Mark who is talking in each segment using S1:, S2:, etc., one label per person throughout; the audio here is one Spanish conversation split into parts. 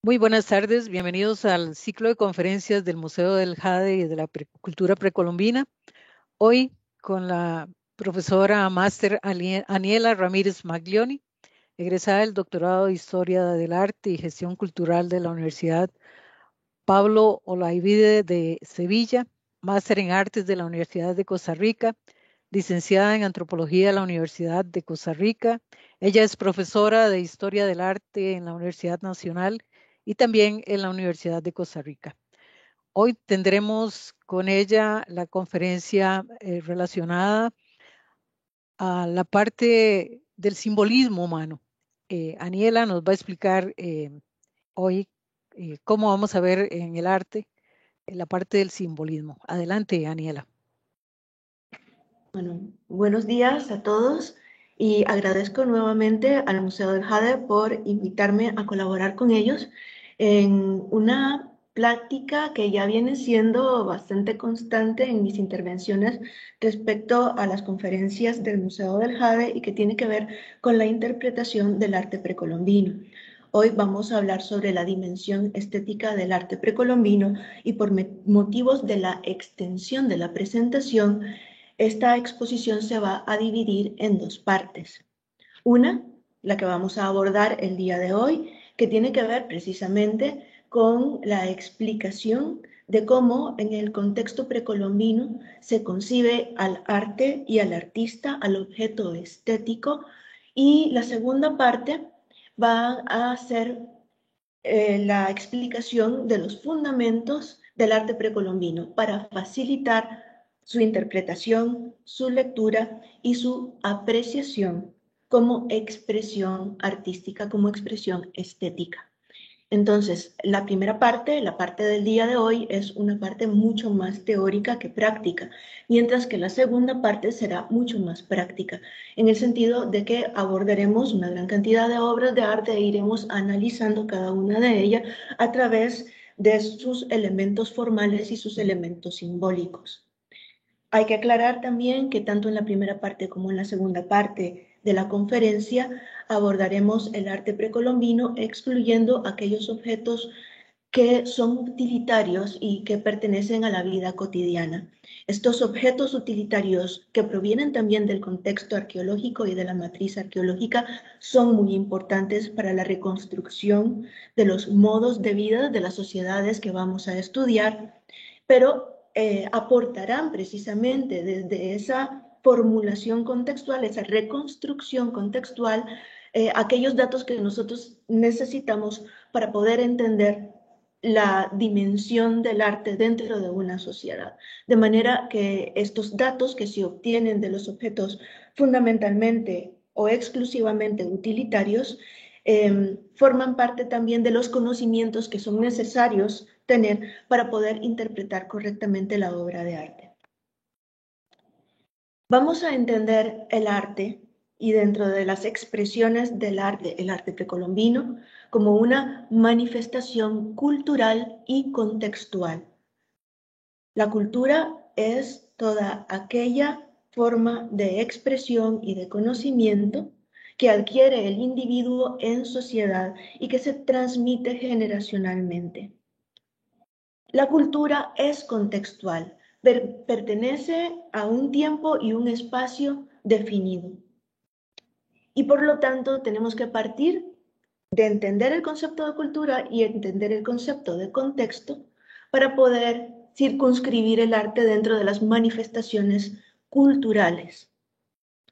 S1: Muy buenas tardes, bienvenidos al ciclo de conferencias del Museo del Jade y de la Cultura Precolombina. Hoy con la profesora máster Aniela Ramírez Maglioni, egresada del doctorado de Historia del Arte y Gestión Cultural de la Universidad Pablo Olaivide de Sevilla, máster en Artes de la Universidad de Costa Rica, licenciada en Antropología de la Universidad de Costa Rica. Ella es profesora de Historia del Arte en la Universidad Nacional y también en la Universidad de Costa Rica. Hoy tendremos con ella la conferencia relacionada a la parte del simbolismo humano. Aniela nos va a explicar hoy cómo vamos a ver en el arte la parte del simbolismo. Adelante, Aniela.
S2: Bueno, buenos días a todos y agradezco nuevamente al Museo del Jade por invitarme a colaborar con ellos en una plática que ya viene siendo bastante constante en mis intervenciones respecto a las conferencias del Museo del Jade y que tiene que ver con la interpretación del arte precolombino. Hoy vamos a hablar sobre la dimensión estética del arte precolombino y por motivos de la extensión de la presentación, esta exposición se va a dividir en dos partes. Una, la que vamos a abordar el día de hoy, que tiene que ver precisamente con la explicación de cómo en el contexto precolombino se concibe al arte y al artista, al objeto estético. Y la segunda parte va a ser la explicación de los fundamentos del arte precolombino para facilitar su interpretación, su lectura y su apreciación como expresión artística, como expresión estética. Entonces, la primera parte, la parte del día de hoy, es una parte mucho más teórica que práctica, mientras que la segunda parte será mucho más práctica, en el sentido de que abordaremos una gran cantidad de obras de arte e iremos analizando cada una de ellas a través de sus elementos formales y sus elementos simbólicos. Hay que aclarar también que tanto en la primera parte como en la segunda parte de la conferencia abordaremos el arte precolombino excluyendo aquellos objetos que son utilitarios y que pertenecen a la vida cotidiana. Estos objetos utilitarios que provienen también del contexto arqueológico y de la matriz arqueológica son muy importantes para la reconstrucción de los modos de vida de las sociedades que vamos a estudiar, pero aportarán precisamente desde esa formulación contextual, esa reconstrucción contextual, aquellos datos que nosotros necesitamos para poder entender la dimensión del arte dentro de una sociedad. De manera que estos datos que se obtienen de los objetos fundamentalmente o exclusivamente utilitarios forman parte también de los conocimientos que son necesarios tener para poder interpretar correctamente la obra de arte. Vamos a entender el arte y dentro de las expresiones del arte, el arte precolombino, como una manifestación cultural y contextual. La cultura es toda aquella forma de expresión y de conocimiento que adquiere el individuo en sociedad y que se transmite generacionalmente. La cultura es contextual, pertenece a un tiempo y un espacio definido. Y por lo tanto tenemos que partir de entender el concepto de cultura y entender el concepto de contexto para poder circunscribir el arte dentro de las manifestaciones culturales.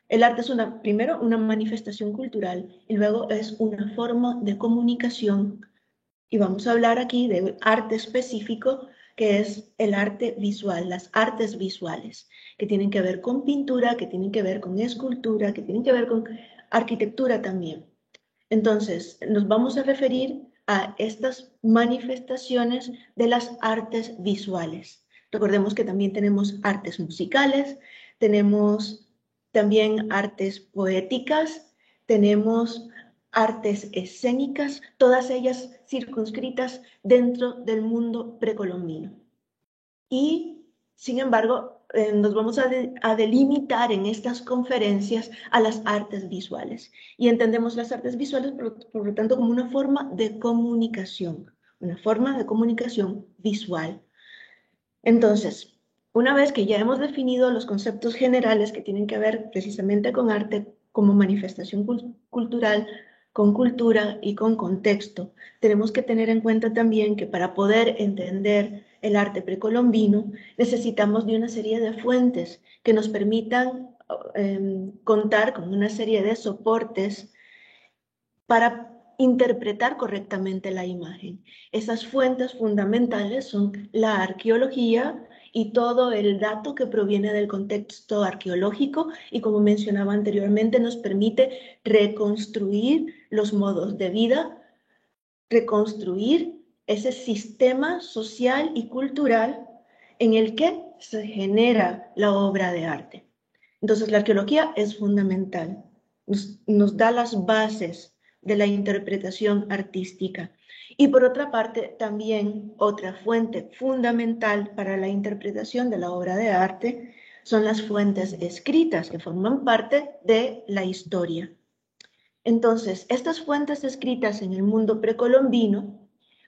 S2: El arte es primero una manifestación cultural y luego es una forma de comunicación. Y vamos a hablar aquí de arte específico, que es el arte visual, las artes visuales, que tienen que ver con pintura, que tienen que ver con escultura, que tienen que ver con arquitectura también. Entonces, nos vamos a referir a estas manifestaciones de las artes visuales. Recordemos que también tenemos artes musicales, tenemos también artes poéticas, tenemos artes escénicas, todas ellas circunscritas dentro del mundo precolombino. Y, sin embargo, nos vamos a delimitar en estas conferencias a las artes visuales. Y entendemos las artes visuales, por lo tanto, como una forma de comunicación visual. Entonces, una vez que ya hemos definido los conceptos generales que tienen que ver precisamente con arte como manifestación cultural, con cultura y con contexto, tenemos que tener en cuenta también que para poder entender el arte precolombino necesitamos de una serie de fuentes que nos permitan contar con una serie de soportes para interpretar correctamente la imagen. Esas fuentes fundamentales son la arqueología y todo el dato que proviene del contexto arqueológico y, como mencionaba anteriormente, nos permite reconstruir los modos de vida, reconstruir ese sistema social y cultural en el que se genera la obra de arte. Entonces, la arqueología es fundamental, nos da las bases de la interpretación artística. Y por otra parte, también otra fuente fundamental para la interpretación de la obra de arte son las fuentes escritas, que forman parte de la historia. Entonces, estas fuentes escritas en el mundo precolombino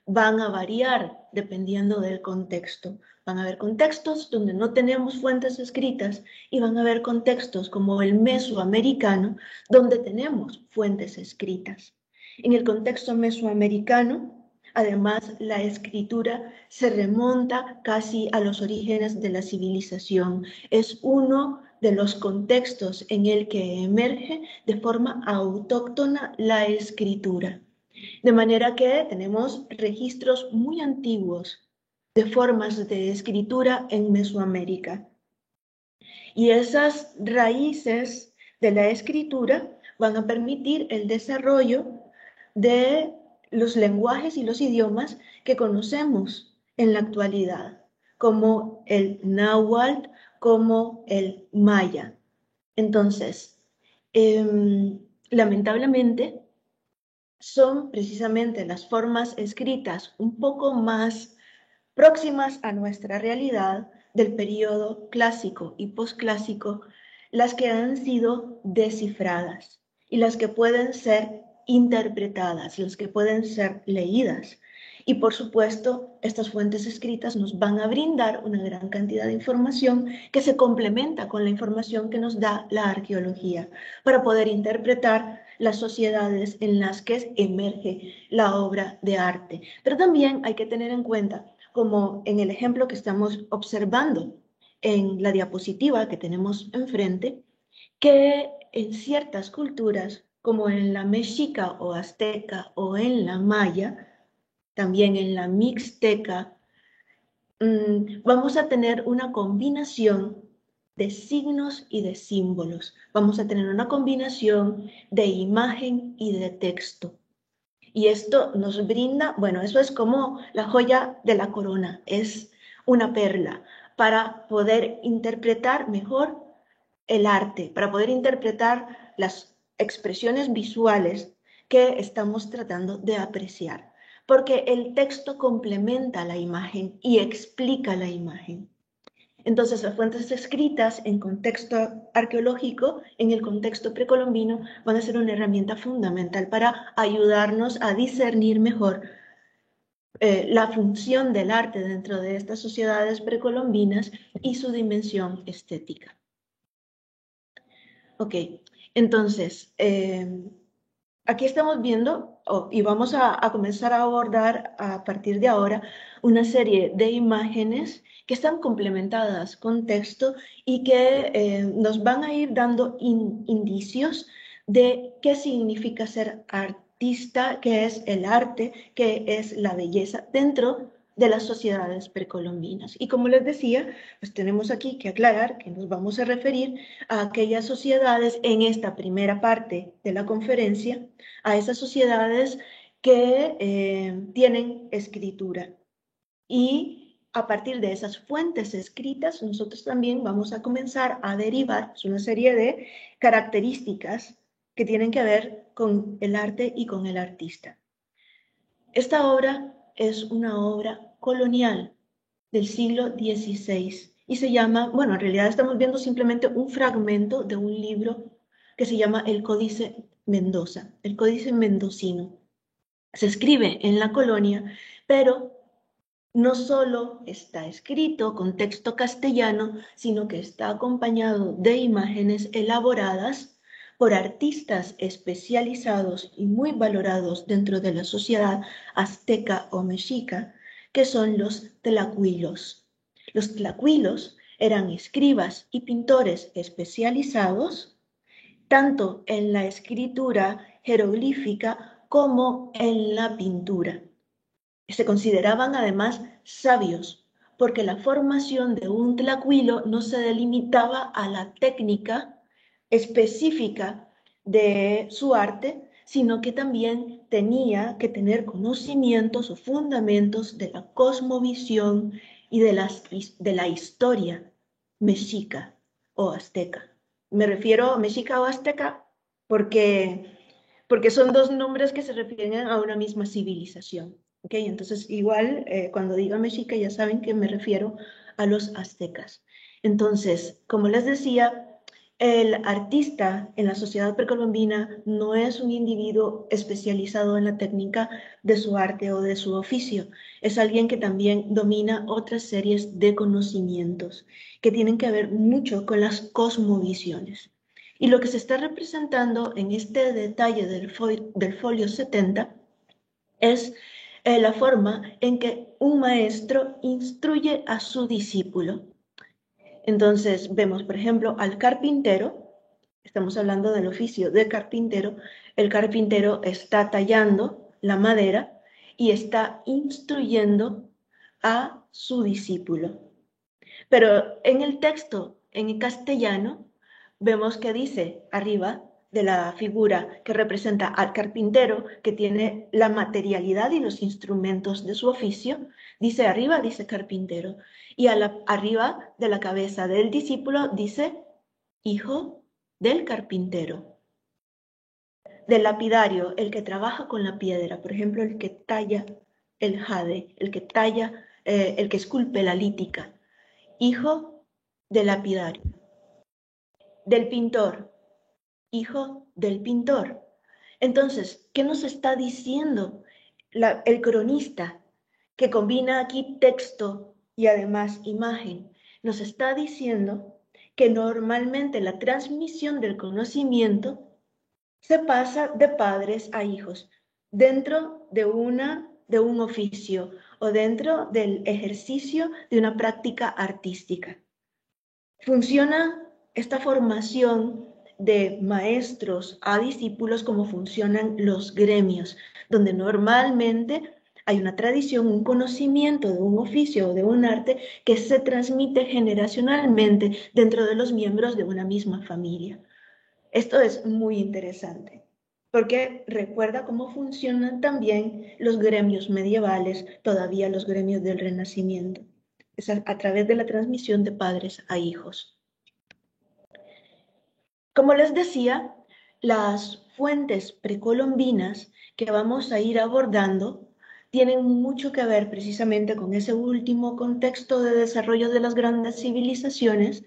S2: van a variar dependiendo del contexto. Van a haber contextos donde no tenemos fuentes escritas y van a haber contextos como el mesoamericano donde tenemos fuentes escritas. En el contexto mesoamericano, además, la escritura se remonta casi a los orígenes de la civilización. Es uno de los contextos en el que emerge de forma autóctona la escritura. De manera que tenemos registros muy antiguos de formas de escritura en Mesoamérica. Y esas raíces de la escritura van a permitir el desarrollo de los lenguajes y los idiomas que conocemos en la actualidad, como el náhuatl, como el maya. Entonces, lamentablemente, son precisamente las formas escritas un poco más próximas a nuestra realidad del periodo clásico y posclásico, las que han sido descifradas y las que pueden ser interpretadas, las que pueden ser leídas. Y por supuesto, estas fuentes escritas nos van a brindar una gran cantidad de información que se complementa con la información que nos da la arqueología para poder interpretar las sociedades en las que emerge la obra de arte. Pero también hay que tener en cuenta, como en el ejemplo que estamos observando en la diapositiva que tenemos enfrente, que en ciertas culturas, como en la mexica o azteca o en la maya, también en la mixteca, vamos a tener una combinación de signos y de símbolos. Vamos a tener una combinación de imagen y de texto. Y esto nos brinda, bueno, eso es como la joya de la corona, es una perla para poder interpretar mejor el arte, para poder interpretar las expresiones visuales que estamos tratando de apreciar. Porque el texto complementa la imagen y explica la imagen. Entonces, las fuentes escritas en contexto arqueológico, en el contexto precolombino, van a ser una herramienta fundamental para ayudarnos a discernir mejor la función del arte dentro de estas sociedades precolombinas y su dimensión estética. Ok, entonces, aquí estamos viendo, y vamos a comenzar a abordar a partir de ahora una serie de imágenes que están complementadas con texto y que nos van a ir dando indicios de qué significa ser artista, qué es el arte, qué es la belleza dentro de las sociedades precolombinas. Y como les decía, pues tenemos aquí que aclarar que nos vamos a referir a aquellas sociedades en esta primera parte de la conferencia, a esas sociedades que tienen escritura. Y a partir de esas fuentes escritas, nosotros también vamos a comenzar a derivar una serie de características que tienen que ver con el arte y con el artista. Esta obra es una obra colonial del siglo XVI y se llama, bueno, en realidad estamos viendo simplemente un fragmento de un libro que se llama El Códice Mendoza, el Códice Mendocino. Se escribe en la colonia, pero no solo está escrito con texto castellano, sino que está acompañado de imágenes elaboradas por artistas especializados y muy valorados dentro de la sociedad azteca o mexica, que son los tlacuilos. Los tlacuilos eran escribas y pintores especializados tanto en la escritura jeroglífica como en la pintura. Se consideraban además sabios, porque la formación de un tlacuilo no se delimitaba a la técnica específica de su arte, sino que también tenía que tener conocimientos o fundamentos de la cosmovisión y de la historia mexica o azteca. Me refiero a mexica o azteca porque son dos nombres que se refieren a una misma civilización. ¿Okay? Entonces, igual, cuando diga mexica, ya saben que me refiero a los aztecas. Entonces, como les decía, el artista en la sociedad precolombina no es un individuo especializado en la técnica de su arte o de su oficio. Es alguien que también domina otras series de conocimientos que tienen que ver mucho con las cosmovisiones. Y lo que se está representando en este detalle del folio 70 es la forma en que un maestro instruye a su discípulo. Entonces vemos, por ejemplo, al carpintero, estamos hablando del oficio de carpintero, el carpintero está tallando la madera y está instruyendo a su discípulo. Pero en el texto, en el castellano, vemos que dice arriba de la figura que representa al carpintero, que tiene la materialidad y los instrumentos de su oficio, dice arriba, dice carpintero, y arriba de la cabeza del discípulo dice hijo del carpintero. Del lapidario, el que trabaja con la piedra, por ejemplo, el que talla el jade, el que talla, el que esculpe la lítica, hijo del lapidario. Del pintor, hijo del pintor. Entonces, ¿qué nos está diciendo el cronista que combina aquí texto y además imagen? Nos está diciendo que normalmente la transmisión del conocimiento se pasa de padres a hijos dentro de un oficio o dentro del ejercicio de una práctica artística. Funciona esta formación de maestros a discípulos como funcionan los gremios, donde normalmente hay una tradición, un conocimiento de un oficio o de un arte que se transmite generacionalmente dentro de los miembros de una misma familia. Esto es muy interesante, porque recuerda cómo funcionan también los gremios medievales, todavía los gremios del Renacimiento. Es a través de la transmisión de padres a hijos. Como les decía, las fuentes precolombinas que vamos a ir abordando tienen mucho que ver precisamente con ese último contexto de desarrollo de las grandes civilizaciones,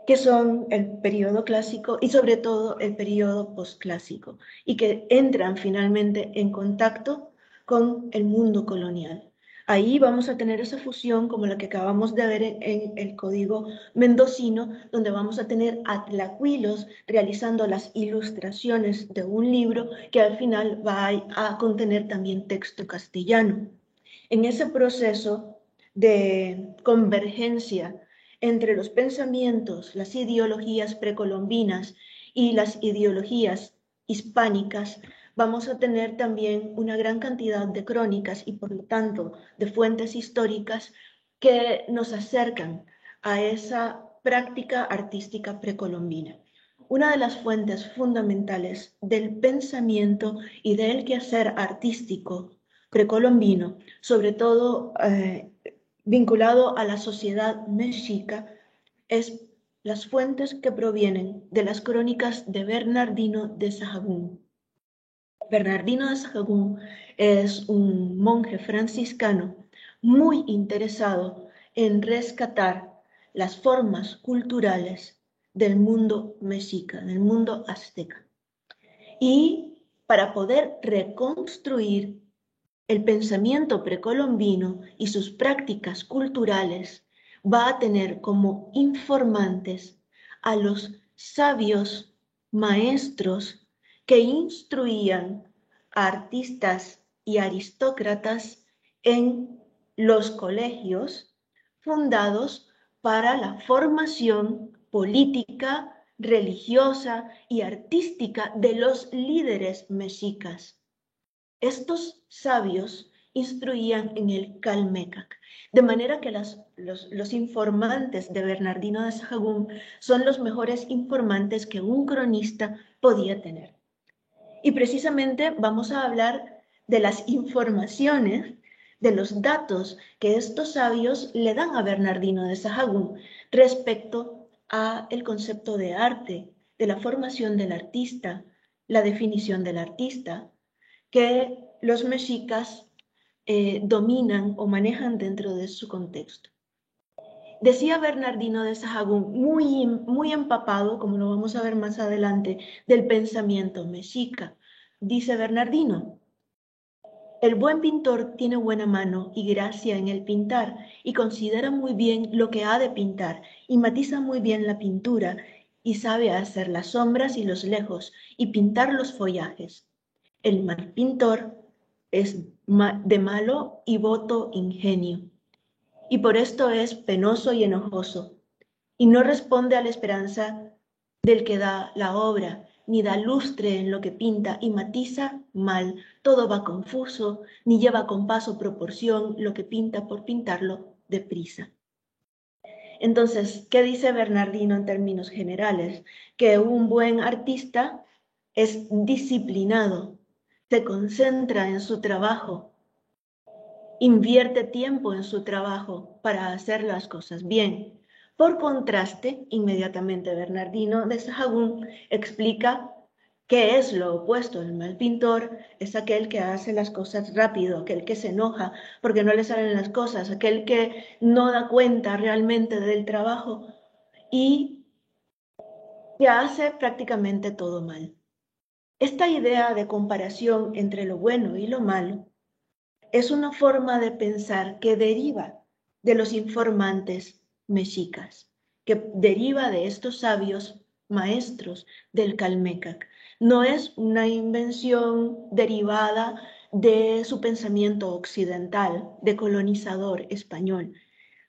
S2: que son el periodo clásico y sobre todo el periodo posclásico, y que entran finalmente en contacto con el mundo colonial. Ahí vamos a tener esa fusión como la que acabamos de ver en el código mendocino, donde vamos a tener a tlacuilos realizando las ilustraciones de un libro que al final va a contener también texto castellano. En ese proceso de convergencia entre los pensamientos, las ideologías precolombinas y las ideologías hispánicas, vamos a tener también una gran cantidad de crónicas y por lo tanto de fuentes históricas que nos acercan a esa práctica artística precolombina. Una de las fuentes fundamentales del pensamiento y del quehacer artístico precolombino, sobre todo vinculado a la sociedad mexica, es las fuentes que provienen de las crónicas de Bernardino de Sahagún. Bernardino de Sahagún es un monje franciscano muy interesado en rescatar las formas culturales del mundo mexica, del mundo azteca. Y para poder reconstruir el pensamiento precolombino y sus prácticas culturales, va a tener como informantes a los sabios maestros que instruían a artistas y aristócratas en los colegios fundados para la formación política, religiosa y artística de los líderes mexicas. Estos sabios instruían en el Calmecac, de manera que los informantes de Bernardino de Sahagún son los mejores informantes que un cronista podía tener. Y precisamente vamos a hablar de las informaciones, de los datos que estos sabios le dan a Bernardino de Sahagún respecto a el concepto de arte, de la formación del artista, la definición del artista, que los mexicas dominan o manejan dentro de su contexto. Decía Bernardino de Sahagún, muy empapado, como lo vamos a ver más adelante, del pensamiento mexica. Dice Bernardino, el buen pintor tiene buena mano y gracia en el pintar y considera muy bien lo que ha de pintar y matiza muy bien la pintura y sabe hacer las sombras y los lejos y pintar los follajes. El mal pintor es de malo y voto ingenio, y por esto es penoso y enojoso, y no responde a la esperanza del que da la obra, ni da lustre en lo que pinta, y matiza mal, todo va confuso, ni lleva compás o proporción lo que pinta por pintarlo deprisa. Entonces, ¿qué dice Bernardino en términos generales? Que un buen artista es disciplinado, se concentra en su trabajo, invierte tiempo en su trabajo para hacer las cosas bien. Por contraste, inmediatamente Bernardino de Sahagún explica qué es lo opuesto. El mal pintor es aquel que hace las cosas rápido, aquel que se enoja porque no le salen las cosas, aquel que no da cuenta realmente del trabajo y que hace prácticamente todo mal. Esta idea de comparación entre lo bueno y lo malo es una forma de pensar que deriva de los informantes mexicas, que deriva de estos sabios maestros del Calmecac. No es una invención derivada de su pensamiento occidental, de colonizador español,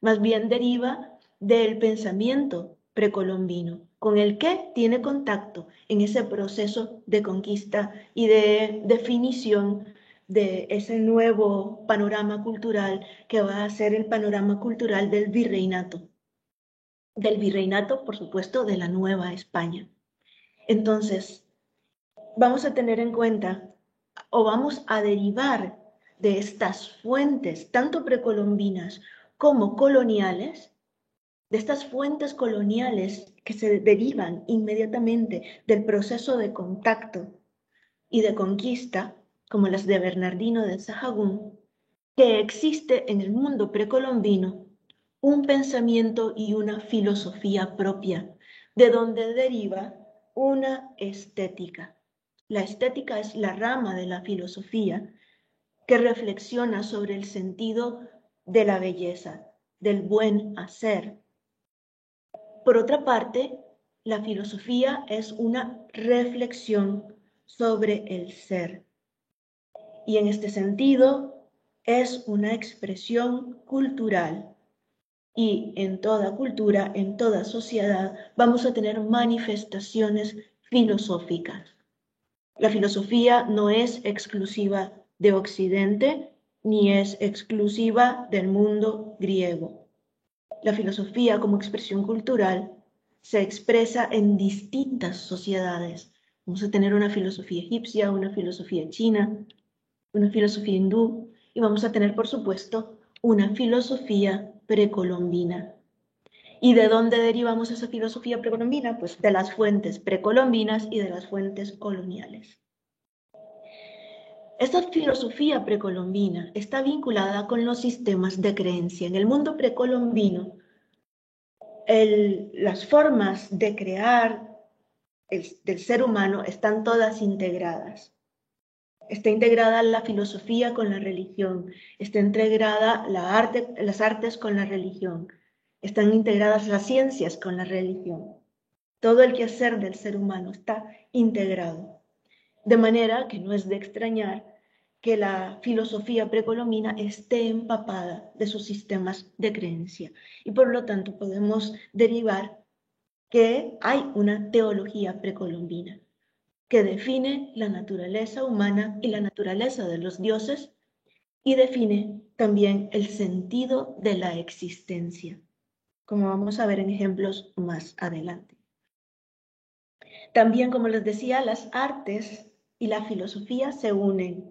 S2: más bien deriva del pensamiento precolombino, con el que tiene contacto en ese proceso de conquista y de definición de ese nuevo panorama cultural que va a ser el panorama cultural del virreinato, por supuesto, de la Nueva España. Entonces, vamos a tener en cuenta o vamos a derivar de estas fuentes, tanto precolombinas como coloniales, de estas fuentes coloniales que se derivan inmediatamente del proceso de contacto y de conquista, como las de Bernardino de Sahagún, que existe en el mundo precolombino un pensamiento y una filosofía propia, de donde deriva una estética. La estética es la rama de la filosofía que reflexiona sobre el sentido de la belleza, del buen hacer. Por otra parte, la filosofía es una reflexión sobre el ser. Y en este sentido, es una expresión cultural. Y en toda cultura, en toda sociedad, vamos a tener manifestaciones filosóficas. La filosofía no es exclusiva de Occidente, ni es exclusiva del mundo griego. La filosofía como expresión cultural se expresa en distintas sociedades. Vamos a tener una filosofía egipcia, una filosofía china, una filosofía hindú y vamos a tener, por supuesto, una filosofía precolombina. ¿Y de dónde derivamos esa filosofía precolombina? Pues de las fuentes precolombinas y de las fuentes coloniales. Esta filosofía precolombina está vinculada con los sistemas de creencia. En el mundo precolombino, las formas de crear del ser humano están todas integradas. Está integrada la filosofía con la religión, está integrada las artes con la religión, están integradas las ciencias con la religión. Todo el quehacer del ser humano está integrado. De manera que no es de extrañar que la filosofía precolombina esté empapada de sus sistemas de creencia. Y por lo tanto podemos derivar que hay una teología precolombina que define la naturaleza humana y la naturaleza de los dioses y define también el sentido de la existencia, como vamos a ver en ejemplos más adelante. También, como les decía, las artes y la filosofía se unen,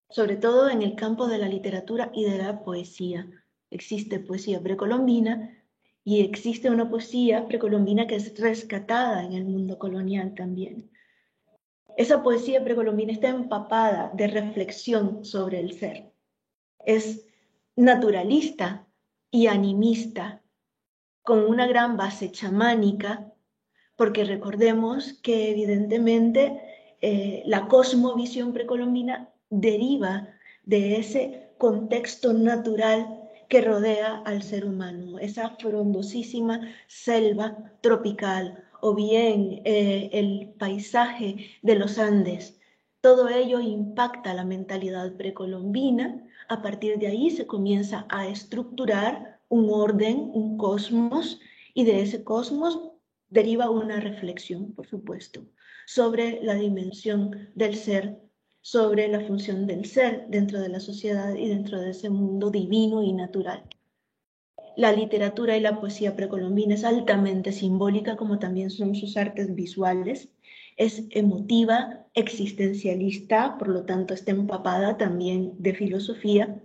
S2: sobre todo en el campo de la literatura y de la poesía. Existe poesía precolombina y existe una poesía precolombina que es rescatada en el mundo colonial también. Esa poesía precolombina está empapada de reflexión sobre el ser. Es naturalista y animista, con una gran base chamánica, porque recordemos que evidentemente la cosmovisión precolombina deriva de ese contexto natural que rodea al ser humano, esa frondosísima selva tropical o bien el paisaje de los Andes. Todo ello impacta la mentalidad precolombina. A partir de ahí se comienza a estructurar un orden, un cosmos, y de ese cosmos deriva una reflexión, por supuesto, sobre la dimensión del ser, sobre la función del ser dentro de la sociedad y dentro de ese mundo divino y natural. La literatura y la poesía precolombina es altamente simbólica, como también son sus artes visuales. Es emotiva, existencialista, por lo tanto está empapada también de filosofía.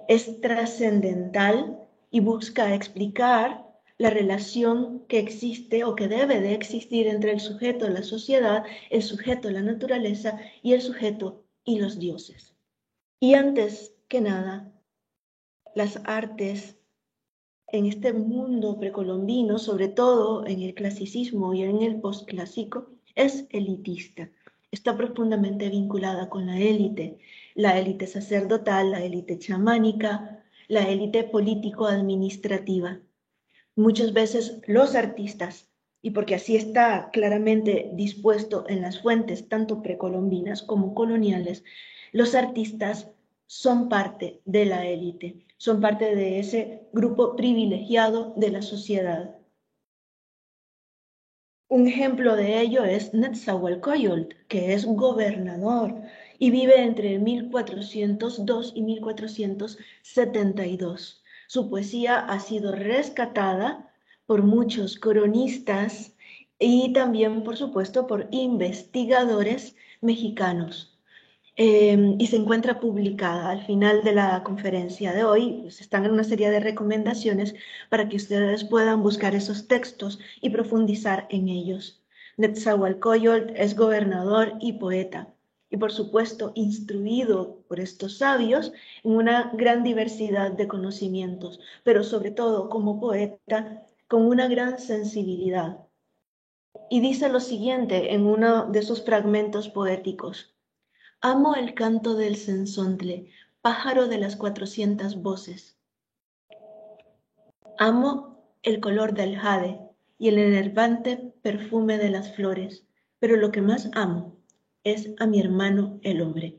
S2: Es trascendental y busca explicar la relación que existe o que debe de existir entre el sujeto, la sociedad, el sujeto, la naturaleza y el sujeto y los dioses. Y antes que nada, las artes en este mundo precolombino, sobre todo en el clasicismo y en el postclásico, es elitista. Está profundamente vinculada con la élite sacerdotal, la élite chamánica, la élite político-administrativa. Muchas veces los artistas, y porque así está claramente dispuesto en las fuentes tanto precolombinas como coloniales, los artistas son parte de la élite, son parte de ese grupo privilegiado de la sociedad. Un ejemplo de ello es Netzahualcóyotl, que es gobernador y vive entre 1402 y 1472. Su poesía ha sido rescatada por muchos cronistas y también, por supuesto, por investigadores mexicanos. Y se encuentra publicada al final de la conferencia de hoy. Pues están en una serie de recomendaciones para que ustedes puedan buscar esos textos y profundizar en ellos. Netzahualcóyotl es gobernador y poeta, y por supuesto instruido por estos sabios en una gran diversidad de conocimientos, pero sobre todo como poeta con una gran sensibilidad. Y dice lo siguiente en uno de esos fragmentos poéticos: amo el canto del cenzontle, pájaro de las 400 voces. Amo el color del jade y el enervante perfume de las flores, pero lo que más amo es a mi hermano el hombre.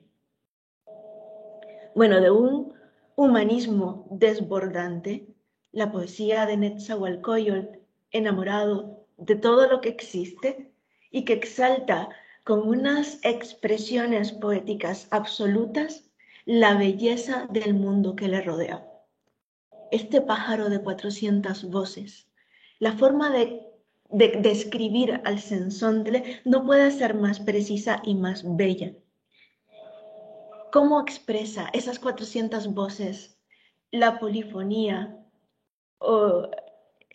S2: Bueno, de un humanismo desbordante, la poesía de Netzahualcóyotl, enamorado de todo lo que existe y que exalta con unas expresiones poéticas absolutas la belleza del mundo que le rodea. Este pájaro de 400 voces, la forma de describir al cenzontle no puede ser más precisa y más bella. ¿Cómo expresa esas 400 voces la polifonía o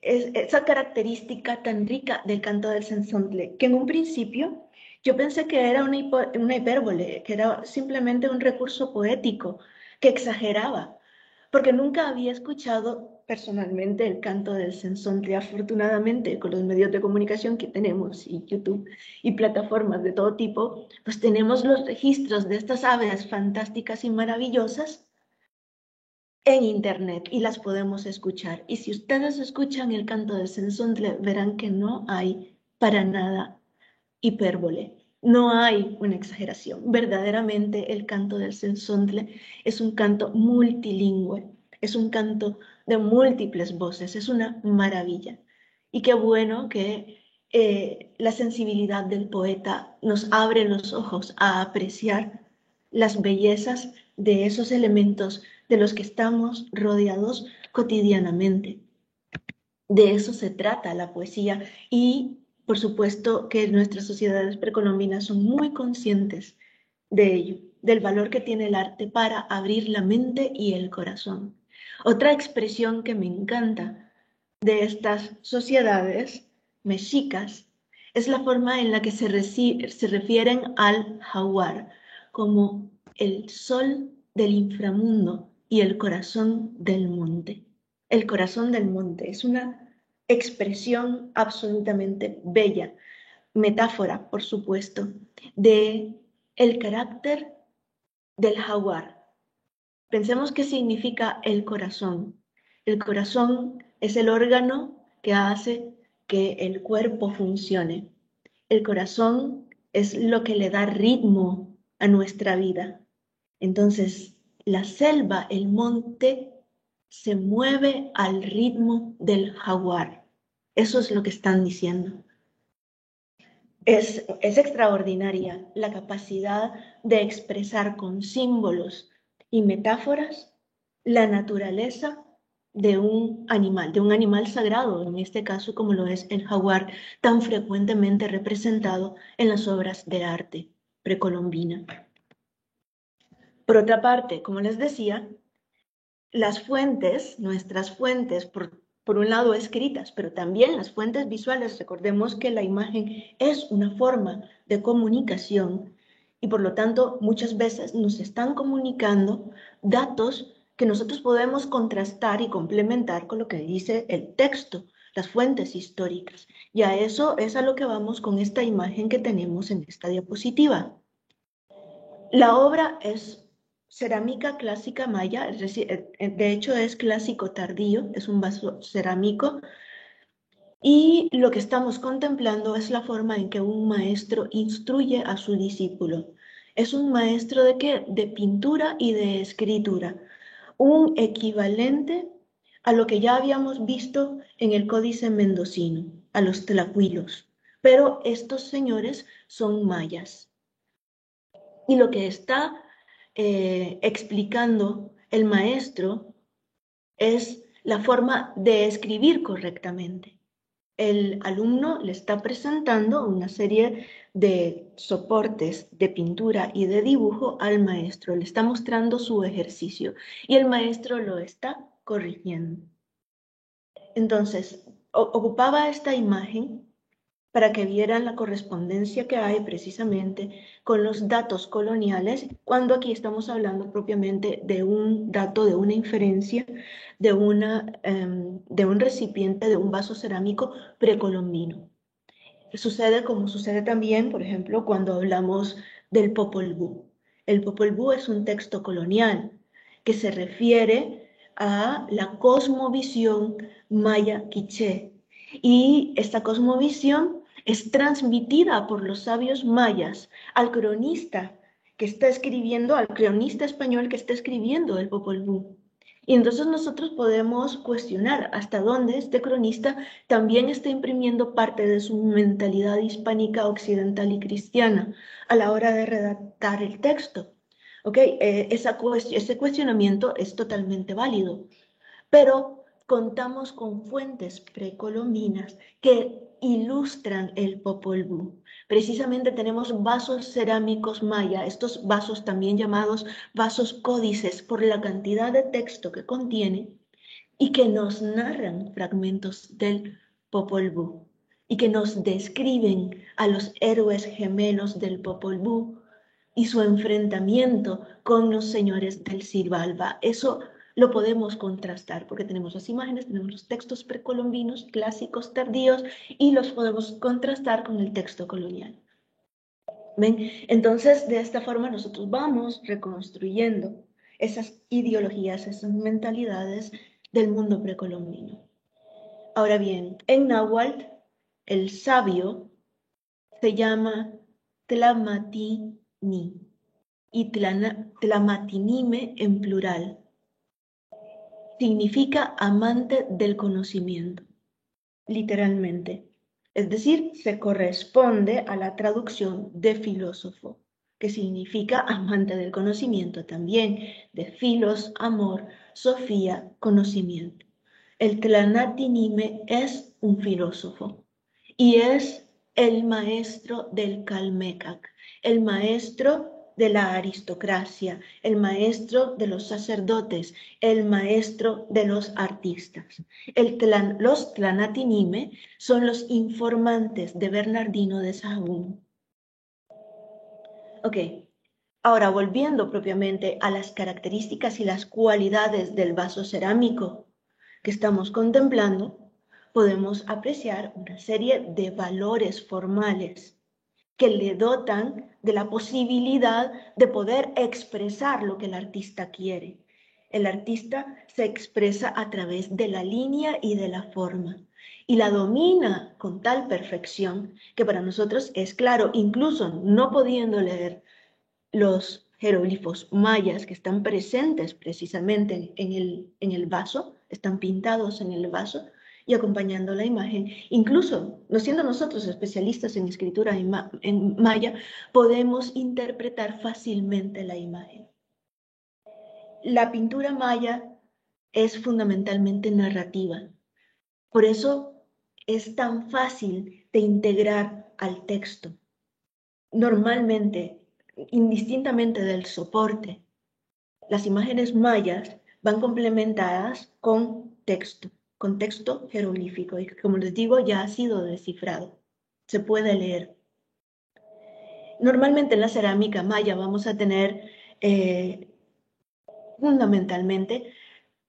S2: esa característica tan rica del canto del cenzontle, que en un principio yo pensé que era una hipérbole, que era simplemente un recurso poético que exageraba, porque nunca había escuchado personalmente el canto del sensontle. Afortunadamente, con los medios de comunicación que tenemos, y YouTube, y plataformas de todo tipo, pues tenemos los registros de estas aves fantásticas y maravillosas en internet y las podemos escuchar. Y si ustedes escuchan el canto del sensontle, verán que no hay para nada hipérbole. No hay una exageración. Verdaderamente el canto del sensontle es un canto multilingüe, es un canto de múltiples voces, es una maravilla. Y qué bueno que la sensibilidad del poeta nos abre los ojos a apreciar las bellezas de esos elementos de los que estamos rodeados cotidianamente. De eso se trata la poesía y por supuesto que nuestras sociedades precolombinas son muy conscientes de ello, del valor que tiene el arte para abrir la mente y el corazón. Otra expresión que me encanta de estas sociedades mexicas es la forma en la que se refieren al jaguar como el sol del inframundo y el corazón del monte. El corazón del monte es una expresión absolutamente bella, metáfora, por supuesto, de el carácter del jaguar. Pensemos qué significa el corazón. El corazón es el órgano que hace que el cuerpo funcione. El corazón es lo que le da ritmo a nuestra vida. Entonces, la selva, el monte, se mueve al ritmo del jaguar. Eso es lo que están diciendo. Es extraordinaria la capacidad de expresar con símbolos y metáforas la naturaleza de un animal sagrado, en este caso como lo es el jaguar, tan frecuentemente representado en las obras de arte precolombina. Por otra parte, como les decía, las fuentes, nuestras fuentes, por un lado escritas, pero también las fuentes visuales, recordemos que la imagen es una forma de comunicación y por lo tanto muchas veces nos están comunicando datos que nosotros podemos contrastar y complementar con lo que dice el texto, las fuentes históricas. Y a eso es a lo que vamos con esta imagen que tenemos en esta diapositiva. La obra es cerámica clásica maya, de hecho es clásico tardío, es un vaso cerámico, y lo que estamos contemplando es la forma en que un maestro instruye a su discípulo. Es un maestro ¿de qué? De pintura y de escritura, un equivalente a lo que ya habíamos visto en el Códice Mendocino, a los tlacuilos, pero estos señores son mayas. Y lo que está explicando el maestro es la forma de escribir correctamente. El alumno le está presentando una serie de soportes de pintura y de dibujo al maestro, le está mostrando su ejercicio y el maestro lo está corrigiendo. Entonces, ocupaba esta imagen para que vieran la correspondencia que hay precisamente con los datos coloniales, cuando aquí estamos hablando propiamente de un dato, de una inferencia, de un recipiente, de un vaso cerámico precolombino. Sucede como sucede también, por ejemplo, cuando hablamos del Popol Vuh. El Popol Vuh es un texto colonial que se refiere a la cosmovisión maya quiché. Y esta cosmovisión es transmitida por los sabios mayas al cronista que está escribiendo, al cronista español que está escribiendo el Popol Vuh. Y entonces nosotros podemos cuestionar hasta dónde este cronista también está imprimiendo parte de su mentalidad hispánica, occidental y cristiana a la hora de redactar el texto. ¿Okay? Ese cuestionamiento es totalmente válido, pero contamos con fuentes precolombinas que ilustran el Popol Vuh. Precisamente tenemos vasos cerámicos maya, estos vasos también llamados vasos códices por la cantidad de texto que contiene y que nos narran fragmentos del Popol Vuh y que nos describen a los héroes gemelos del Popol Vuh y su enfrentamiento con los señores del Xibalbá. Eso lo podemos contrastar, porque tenemos las imágenes, tenemos los textos precolombinos, clásicos, tardíos, y los podemos contrastar con el texto colonial. ¿Ven? Entonces, de esta forma nosotros vamos reconstruyendo esas ideologías, esas mentalidades del mundo precolombino. Ahora bien, en náhuatl, el sabio se llama Tlamatini y Tlamatinime en plural. Significa amante del conocimiento, literalmente. Es decir, se corresponde a la traducción de filósofo, que significa amante del conocimiento también, de filos, amor, sofía, conocimiento. El Tlanatinime es un filósofo y es el maestro del Calmecac, el maestro de la aristocracia, el maestro de los sacerdotes, el maestro de los artistas. Los Tlanatinime son los informantes de Bernardino de Sahagún. Ok, ahora volviendo propiamente a las características y las cualidades del vaso cerámico que estamos contemplando, podemos apreciar una serie de valores formales que le dotan de la posibilidad de poder expresar lo que el artista quiere. El artista se expresa a través de la línea y de la forma y la domina con tal perfección que para nosotros es claro, incluso no pudiendo leer los jeroglifos mayas que están presentes precisamente en el vaso, están pintados en el vaso y acompañando la imagen. Incluso, no siendo nosotros especialistas en escritura en maya, podemos interpretar fácilmente la imagen. La pintura maya es fundamentalmente narrativa. Por eso es tan fácil de integrar al texto. Normalmente, indistintamente del soporte, las imágenes mayas van complementadas con texto jeroglífico, y como les digo, ya ha sido descifrado, se puede leer. Normalmente en la cerámica maya vamos a tener fundamentalmente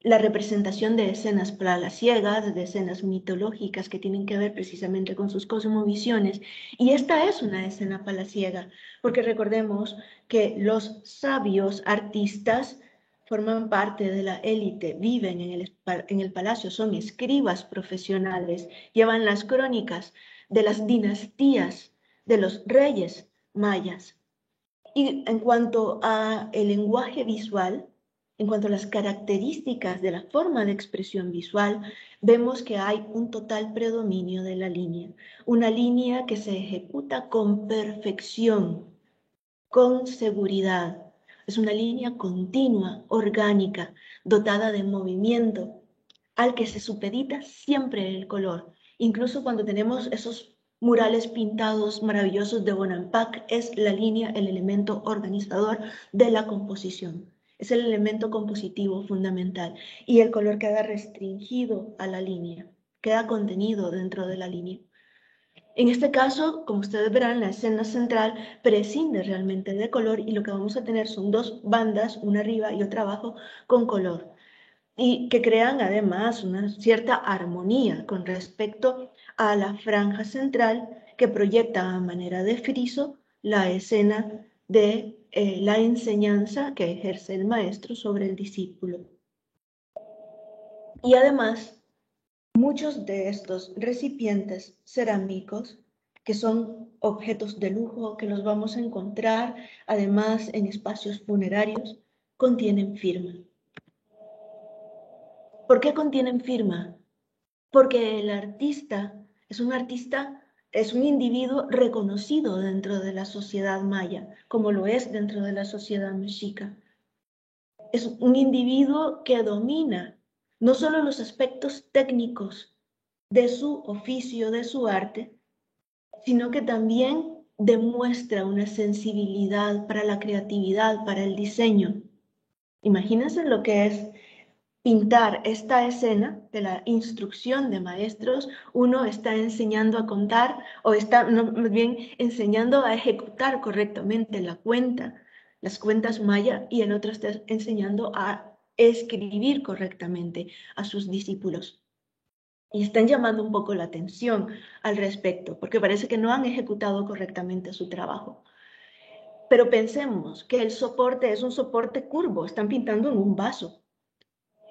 S2: la representación de escenas palaciegas, de escenas mitológicas que tienen que ver precisamente con sus cosmovisiones. Y esta es una escena palaciega, porque recordemos que los sabios artistas forman parte de la élite, viven en el palacio, son escribas profesionales, llevan las crónicas de las dinastías de los reyes mayas. Y en cuanto al lenguaje visual, en cuanto a las características de la forma de expresión visual, vemos que hay un total predominio de la línea, una línea que se ejecuta con perfección, con seguridad. Es una línea continua, orgánica, dotada de movimiento, al que se supedita siempre el color. Incluso cuando tenemos esos murales pintados maravillosos de Bonampak, es la línea el elemento organizador de la composición. Es el elemento compositivo fundamental y el color queda restringido a la línea, queda contenido dentro de la línea. En este caso, como ustedes verán, la escena central prescinde realmente de color y lo que vamos a tener son dos bandas, una arriba y otra abajo, con color y que crean además una cierta armonía con respecto a la franja central que proyecta a manera de friso la escena de la enseñanza que ejerce el maestro sobre el discípulo. Y además, muchos de estos recipientes cerámicos, que son objetos de lujo, que los vamos a encontrar además en espacios funerarios, contienen firma. ¿Por qué contienen firma? Porque el artista, es un individuo reconocido dentro de la sociedad maya, como lo es dentro de la sociedad mexica. Es un individuo que domina no solo los aspectos técnicos de su oficio, de su arte, sino que también demuestra una sensibilidad para la creatividad, para el diseño. Imagínense lo que es pintar esta escena de la instrucción de maestros. Uno está enseñando a contar o está más bien enseñando a ejecutar correctamente la cuenta, las cuentas maya, y el otro está enseñando a escribir correctamente a sus discípulos. Y están llamando un poco la atención al respecto, porque parece que no han ejecutado correctamente su trabajo. Pero pensemos que el soporte es un soporte curvo, están pintando en un vaso.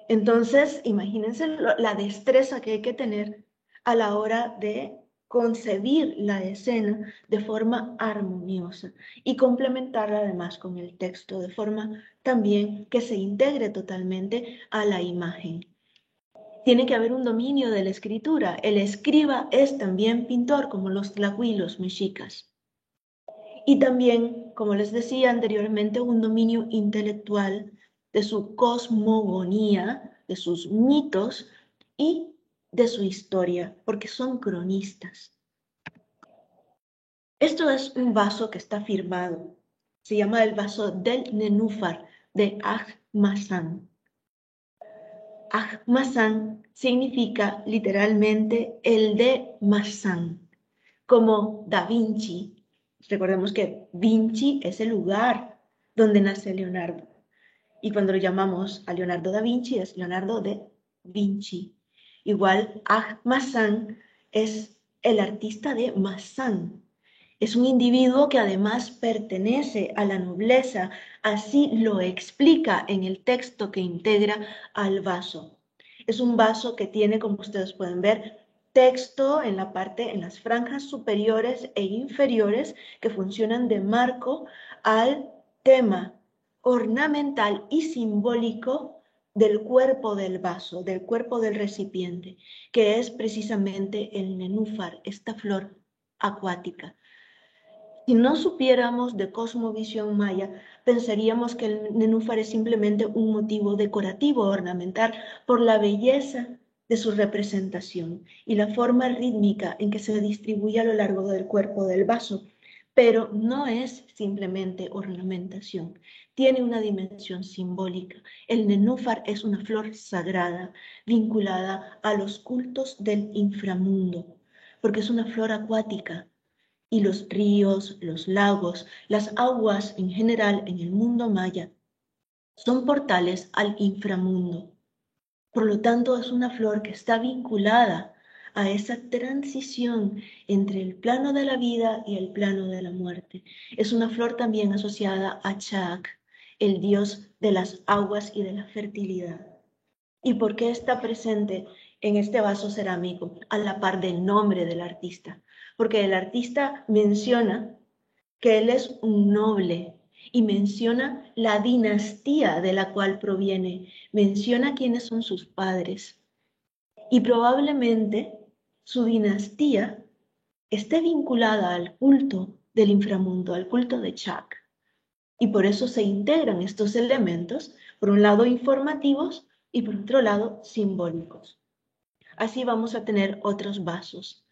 S2: Entonces, imagínense la destreza que hay que tener a la hora de concebir la escena de forma armoniosa y complementarla además con el texto de forma también que se integre totalmente a la imagen. Tiene que haber un dominio de la escritura. El escriba es también pintor, como los tlacuilos mexicas. Y también, como les decía anteriormente, un dominio intelectual de su cosmogonía, de sus mitos y de su historia, porque son cronistas. Esto es un vaso que está firmado. Se llama el vaso del nenúfar de Ahmazán. Ahmazán significa literalmente el de Mazán, como Da Vinci. Recordemos que Vinci es el lugar donde nace Leonardo. Y cuando lo llamamos a Leonardo da Vinci es Leonardo de Vinci. Igual Ahmazán es el artista de Mazán. Es un individuo que además pertenece a la nobleza, así lo explica en el texto que integra al vaso. Es un vaso que tiene, como ustedes pueden ver, texto en la parte, en las franjas superiores e inferiores que funcionan de marco al tema ornamental y simbólico del cuerpo del vaso, del cuerpo del recipiente, que es precisamente el nenúfar, esta flor acuática. Si no supiéramos de cosmovisión maya, pensaríamos que el nenúfar es simplemente un motivo decorativo ornamental por la belleza de su representación y la forma rítmica en que se distribuye a lo largo del cuerpo del vaso, pero no es simplemente ornamentación, tiene una dimensión simbólica. El nenúfar es una flor sagrada vinculada a los cultos del inframundo, porque es una flor acuática y los ríos, los lagos, las aguas en general en el mundo maya son portales al inframundo. Por lo tanto, es una flor que está vinculada a esa transición entre el plano de la vida y el plano de la muerte. Es una flor también asociada a Chaak, el dios de las aguas y de la fertilidad. ¿Y por qué está presente en este vaso cerámico a la par del nombre del artista? Porque el artista menciona que él es un noble y menciona la dinastía de la cual proviene, menciona quiénes son sus padres y probablemente su dinastía esté vinculada al culto del inframundo, al culto de Chak. Y por eso se integran estos elementos, por un lado informativos y por otro lado simbólicos. Así vamos a tener otros vasos.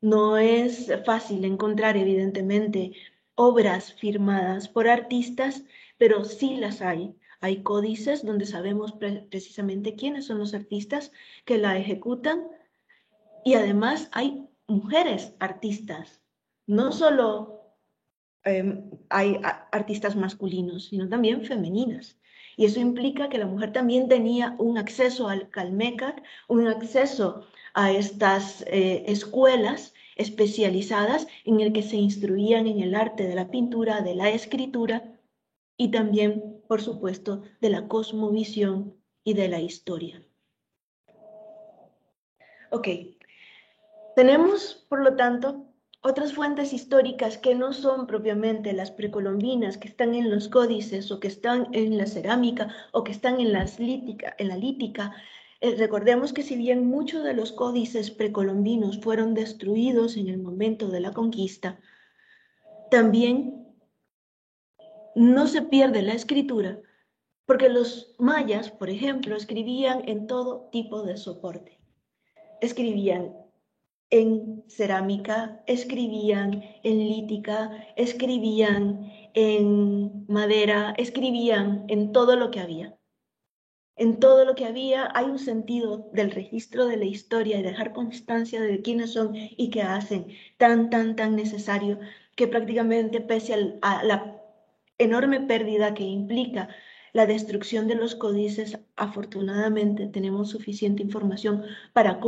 S2: No es fácil encontrar, evidentemente, obras firmadas por artistas, pero sí las hay. Hay códices donde sabemos precisamente quiénes son los artistas que la ejecutan y además hay mujeres artistas. No solo hay artistas masculinos, sino también femeninas. Y eso implica que la mujer también tenía un acceso al Calmecac, un acceso a estas escuelas especializadas en el que se instruían en el arte de la pintura, de la escritura y también, por supuesto, de la cosmovisión y de la historia. Ok, tenemos, por lo tanto, otras fuentes históricas que no son propiamente las precolombinas, que están en los códices o que están en la cerámica o que están en la lítica. Recordemos que si bien muchos de los códices precolombinos fueron destruidos en el momento de la conquista, también no se pierde la escritura, porque los mayas, por ejemplo, escribían en todo tipo de soporte. Escribían en cerámica, escribían en lítica, escribían en madera, escribían en todo lo que había. En todo lo que había hay un sentido del registro de la historia y dejar constancia de quiénes son y qué hacen, tan necesario que prácticamente pese a la enorme pérdida que implica la destrucción de los códices, afortunadamente tenemos suficiente información para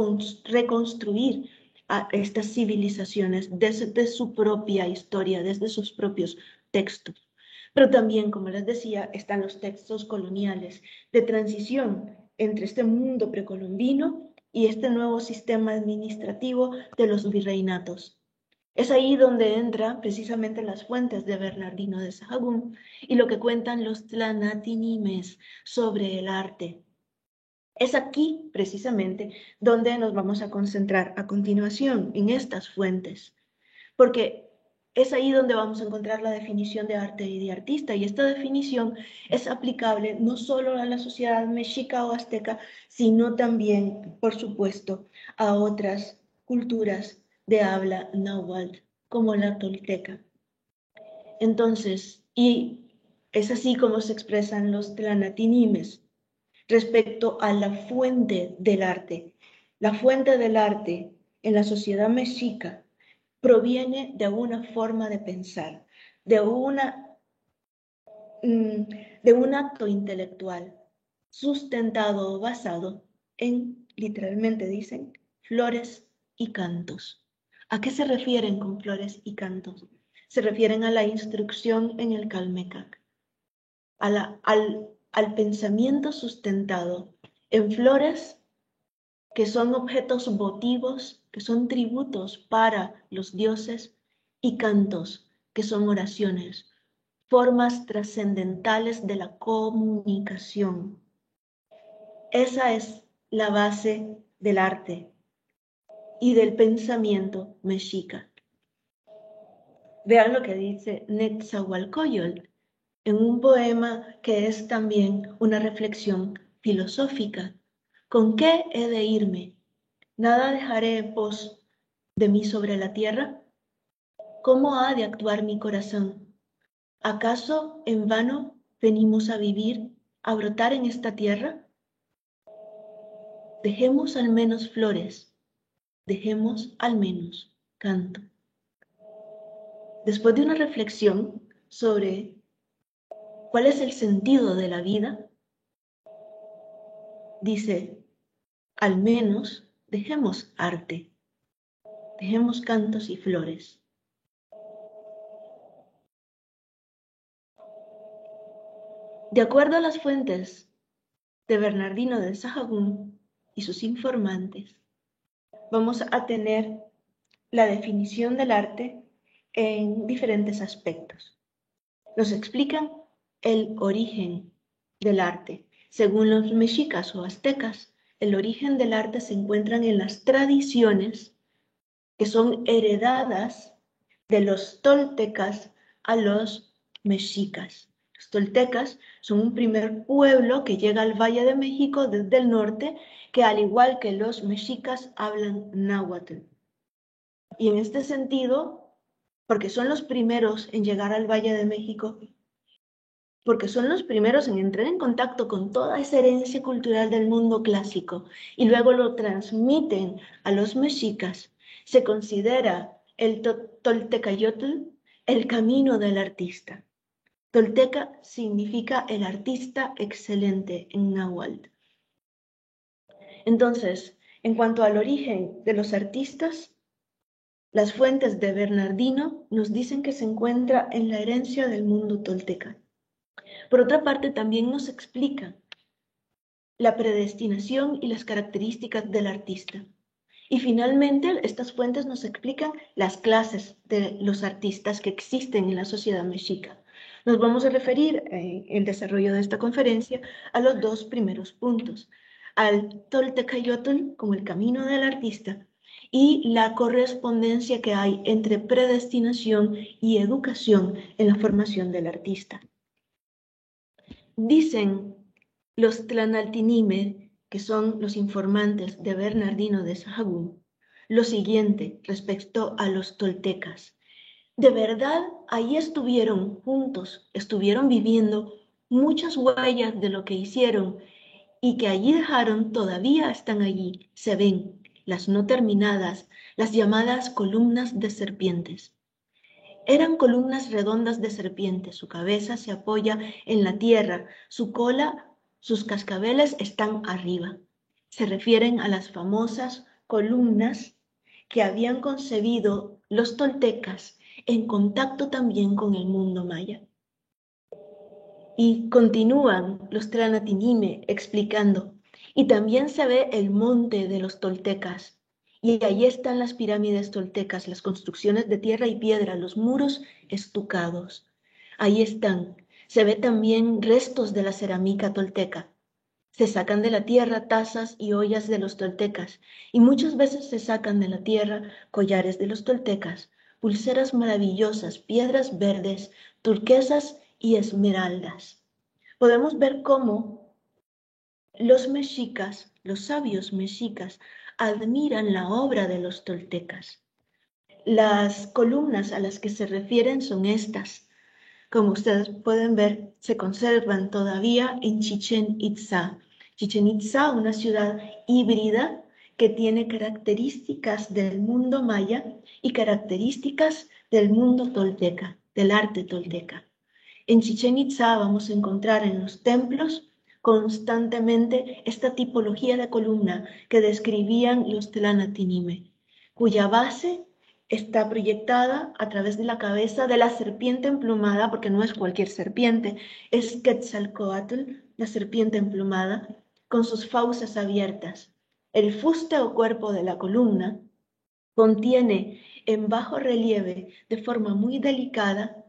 S2: reconstruir a estas civilizaciones desde su propia historia, desde sus propios textos. Pero también, como les decía, están los textos coloniales de transición entre este mundo precolombino y este nuevo sistema administrativo de los virreinatos. Es ahí donde entran precisamente las fuentes de Bernardino de Sahagún y lo que cuentan los tlanatinimes sobre el arte. Es aquí, precisamente, donde nos vamos a concentrar a continuación, en estas fuentes, porque es ahí donde vamos a encontrar la definición de arte y de artista, y esta definición es aplicable no solo a la sociedad mexica o azteca, sino también, por supuesto, a otras culturas de habla náhuatl, como la tolteca. Entonces, y es así como se expresan los tlanatinimes respecto a la fuente del arte. La fuente del arte en la sociedad mexica proviene de una forma de pensar, de un acto intelectual sustentado o basado en, literalmente dicen, flores y cantos. ¿A qué se refieren con flores y cantos? Se refieren a la instrucción en el Calmecac, al pensamiento sustentado en flores que son objetos votivos, que son tributos para los dioses, y cantos, que son oraciones, formas trascendentales de la comunicación. Esa es la base del arte y del pensamiento mexica. Vean lo que dice Netzahualcoyotl en un poema que es también una reflexión filosófica. ¿Con qué he de irme? ¿Nada dejaré en pos de mí sobre la tierra? ¿Cómo ha de actuar mi corazón? ¿Acaso en vano venimos a vivir, a brotar en esta tierra? Dejemos al menos flores, dejemos al menos canto. Después de una reflexión sobre cuál es el sentido de la vida, dice, al menos dejemos arte, dejemos cantos y flores. De acuerdo a las fuentes de Bernardino de Sahagún y sus informantes, vamos a tener la definición del arte en diferentes aspectos. Nos explican el origen del arte. Según los mexicas o aztecas, el origen del arte se encuentra en las tradiciones que son heredadas de los toltecas a los mexicas. Los toltecas son un primer pueblo que llega al Valle de México desde el norte, que al igual que los mexicas hablan náhuatl. Y en este sentido, porque son los primeros en llegar al Valle de México, porque son los primeros en entrar en contacto con toda esa herencia cultural del mundo clásico y luego lo transmiten a los mexicas, se considera el Toltecayotl el camino del artista. Tolteca significa el artista excelente en náhuatl. Entonces, en cuanto al origen de los artistas, las fuentes de Bernardino nos dicen que se encuentra en la herencia del mundo tolteca. Por otra parte, también nos explica la predestinación y las características del artista. Y finalmente, estas fuentes nos explican las clases de los artistas que existen en la sociedad mexica. Nos vamos a referir en el desarrollo de esta conferencia a los dos primeros puntos, al Toltecayotl como el camino del artista y la correspondencia que hay entre predestinación y educación en la formación del artista. Dicen los tlanaltinime, que son los informantes de Bernardino de Sahagún, lo siguiente respecto a los toltecas. De verdad, ahí estuvieron juntos, estuvieron viviendo muchas huellas de lo que hicieron y que allí dejaron todavía están allí, se ven las no terminadas, las llamadas columnas de serpientes. Eran columnas redondas de serpiente, su cabeza se apoya en la tierra, su cola, sus cascabeles están arriba. Se refieren a las famosas columnas que habían concebido los toltecas en contacto también con el mundo maya. Y continúan los Tlanatinime explicando, y también se ve el monte de los toltecas, y ahí están las pirámides toltecas, las construcciones de tierra y piedra, los muros estucados. Ahí están. Se ve también restos de la cerámica tolteca. Se sacan de la tierra tazas y ollas de los toltecas, y muchas veces se sacan de la tierra collares de los toltecas, pulseras maravillosas, piedras verdes, turquesas y esmeraldas. Podemos ver cómo los mexicas, los sabios mexicas, admiran la obra de los toltecas. Las columnas a las que se refieren son estas. Como ustedes pueden ver, se conservan todavía en Chichén Itzá. Chichén Itzá, una ciudad híbrida que tiene características del mundo maya y características del mundo tolteca, del arte tolteca. En Chichén Itzá vamos a encontrar en los templos constantemente esta tipología de columna que describían los Tlanatinime, cuya base está proyectada a través de la cabeza de la serpiente emplumada, porque no es cualquier serpiente, es Quetzalcóatl, la serpiente emplumada, con sus fauces abiertas. El fuste o cuerpo de la columna contiene en bajo relieve, de forma muy delicada,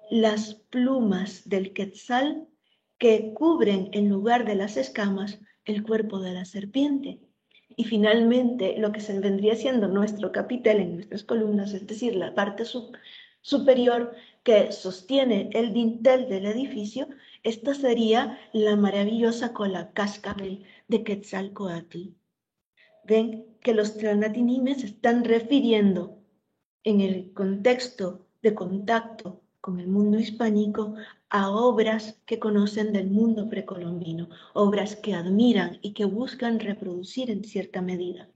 S2: las plumas del quetzal que cubren en lugar de las escamas el cuerpo de la serpiente. Y finalmente, lo que se vendría siendo nuestro capitel en nuestras columnas, es decir, la parte superior que sostiene el dintel del edificio, esta sería la maravillosa cola cascabel de Quetzalcóatl. Ven que los Tlanatinime se están refiriendo en el contexto de contacto con el mundo hispánico a obras que conocen del mundo precolombino, obras que admiran y que buscan reproducir en cierta medida.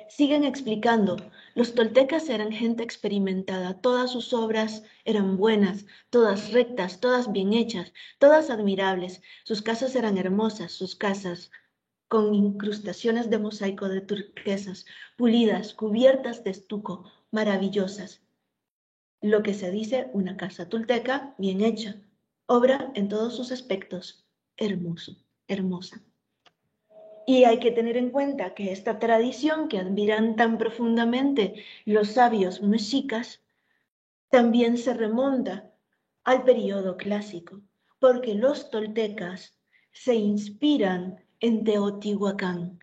S2: Siguen explicando, los toltecas eran gente experimentada, todas sus obras eran buenas, todas rectas, todas bien hechas, todas admirables, sus casas eran hermosas, sus casas con incrustaciones de mosaico de turquesas, pulidas, cubiertas de estuco, maravillosas. Lo que se dice una casa tolteca bien hecha, obra en todos sus aspectos, hermoso, hermosa. Y hay que tener en cuenta que esta tradición que admiran tan profundamente los sabios mexicas también se remonta al periodo clásico, porque los toltecas se inspiran en Teotihuacán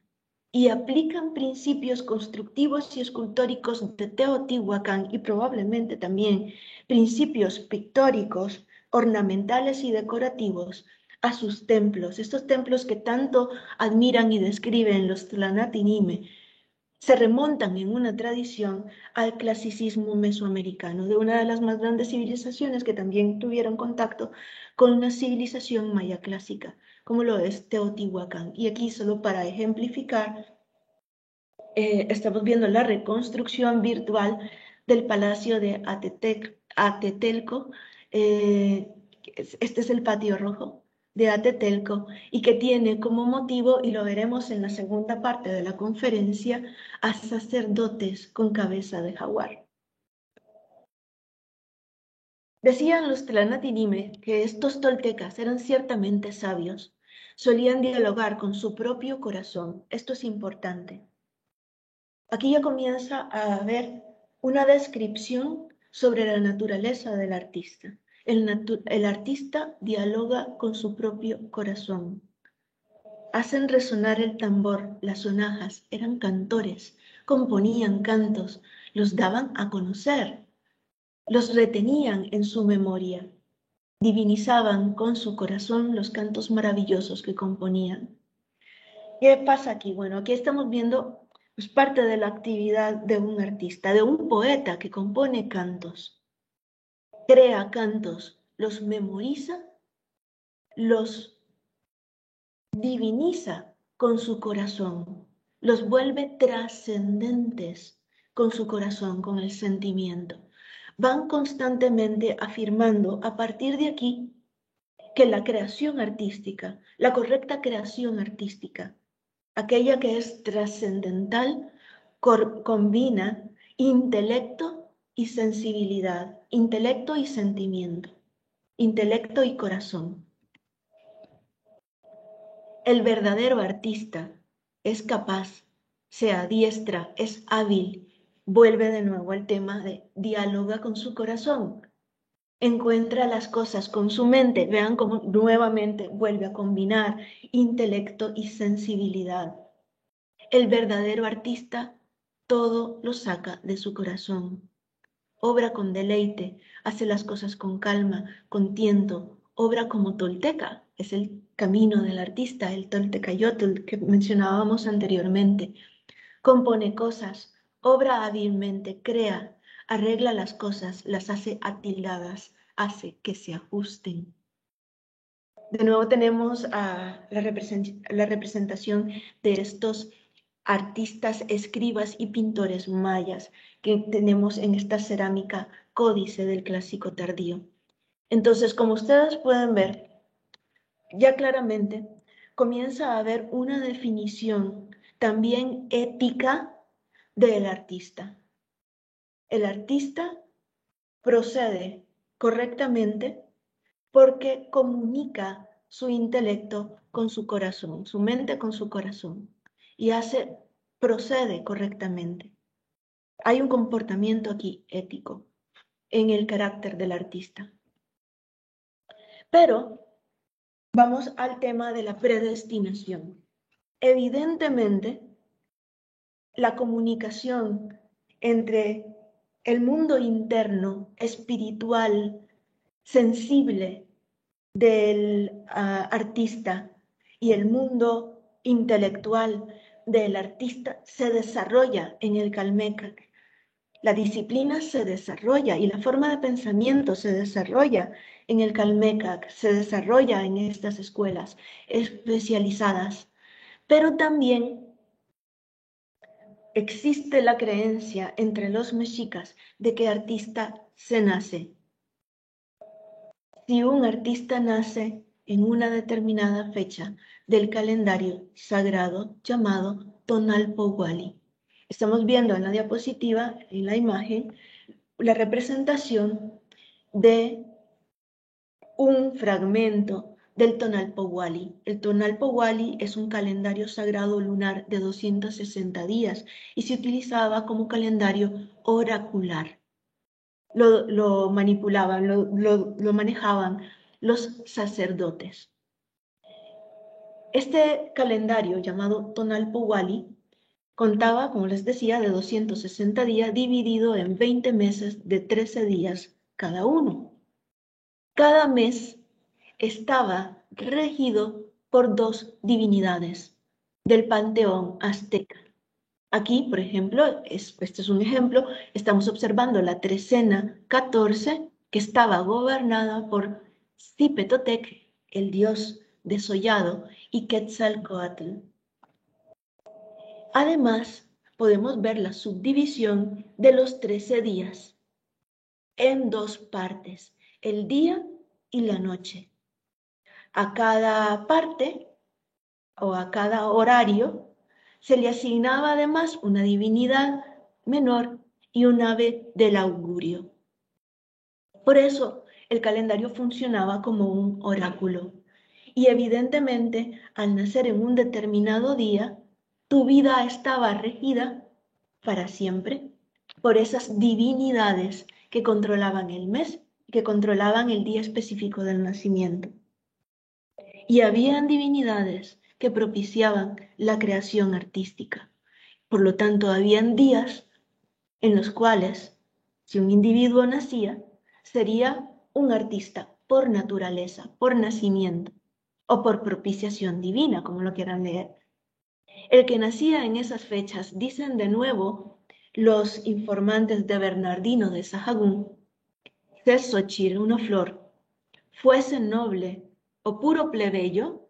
S2: y aplican principios constructivos y escultóricos de Teotihuacán y probablemente también principios pictóricos, ornamentales y decorativos a sus templos, estos templos que tanto admiran y describen los Tlanatinime, se remontan en una tradición al clasicismo mesoamericano, de una de las más grandes civilizaciones que también tuvieron contacto con una civilización maya clásica, como lo es Teotihuacán. Y aquí, solo para ejemplificar, estamos viendo la reconstrucción virtual del palacio de Atetelco. Este es el patio rojo de Atetelco y que tiene como motivo, y lo veremos en la segunda parte de la conferencia, a sacerdotes con cabeza de jaguar. Decían los Tlanatinime que estos toltecas eran ciertamente sabios, solían dialogar con su propio corazón. Esto es importante. Aquí ya comienza a haber una descripción sobre la naturaleza del artista. El artista dialoga con su propio corazón. Hacen resonar el tambor, las sonajas, eran cantores, componían cantos, los daban a conocer, los retenían en su memoria, divinizaban con su corazón los cantos maravillosos que componían. ¿Qué pasa aquí? Bueno, aquí estamos viendo pues, parte de la actividad de un artista, de un poeta que compone cantos, crea cantos, los memoriza, los diviniza con su corazón, los vuelve trascendentes con su corazón, con el sentimiento. van constantemente afirmando a partir de aquí que la creación artística, la correcta creación artística, aquella que es trascendental, combina intelecto y sensibilidad, intelecto y sentimiento, intelecto y corazón. El verdadero artista es capaz, se adiestra, es hábil, vuelve de nuevo al tema de dialoga con su corazón, encuentra las cosas con su mente, vean cómo nuevamente vuelve a combinar intelecto y sensibilidad. El verdadero artista todo lo saca de su corazón, obra con deleite, hace las cosas con calma, con tiento, obra como tolteca, es el camino del artista, el toltecayotl que mencionábamos anteriormente. Compone cosas, obra hábilmente, crea, arregla las cosas, las hace atildadas, hace que se ajusten. De nuevo tenemos la representación de estos artistas, escribas y pintores mayas que tenemos en esta cerámica códice del clásico tardío. Entonces, como ustedes pueden ver, ya claramente comienza a haber una definición también ética del artista. El artista procede correctamente porque comunica su intelecto con su corazón, su mente con su corazón, y procede correctamente. Hay un comportamiento aquí ético en el carácter del artista. Pero vamos al tema de la predestinación. Evidentemente, la comunicación entre el mundo interno, espiritual, sensible del artista y el mundo intelectual del artista se desarrolla en el Calmecac. La disciplina se desarrolla y la forma de pensamiento se desarrolla en el Calmecac, se desarrolla en estas escuelas especializadas, pero también existe la creencia entre los mexicas de que artista se nace. Si un artista nace en una determinada fecha del calendario sagrado llamado Tonalpohualli. Estamos viendo en la diapositiva, en la imagen, la representación de un fragmento del Tonalpohualli. El Tonalpohualli es un calendario sagrado lunar de 260 días y se utilizaba como calendario oracular. Lo manipulaban, lo manejaban los sacerdotes. Este calendario llamado Tonalpohualli contaba, como les decía, de 260 días dividido en 20 meses de 13 días cada uno. Cada mes estaba regido por dos divinidades del panteón azteca. Aquí, por ejemplo, este es un ejemplo, estamos observando la trecena 14 que estaba gobernada por Cipetotec, el dios desollado, y Quetzalcoatl. Además, podemos ver la subdivisión de los 13 días en dos partes, el día y la noche. A cada parte o a cada horario se le asignaba además una divinidad menor y un ave del augurio. Por eso el calendario funcionaba como un oráculo. Y evidentemente, al nacer en un determinado día, tu vida estaba regida para siempre por esas divinidades que controlaban el mes, que controlaban el día específico del nacimiento. Y habían divinidades que propiciaban la creación artística. Por lo tanto, habían días en los cuales, si un individuo nacía, sería un artista por naturaleza, por nacimiento o por propiciación divina, como lo quieran leer. El que nacía en esas fechas, dicen de nuevo los informantes de Bernardino de Sahagún, Xochitl, una flor, fuese noble o puro plebeyo,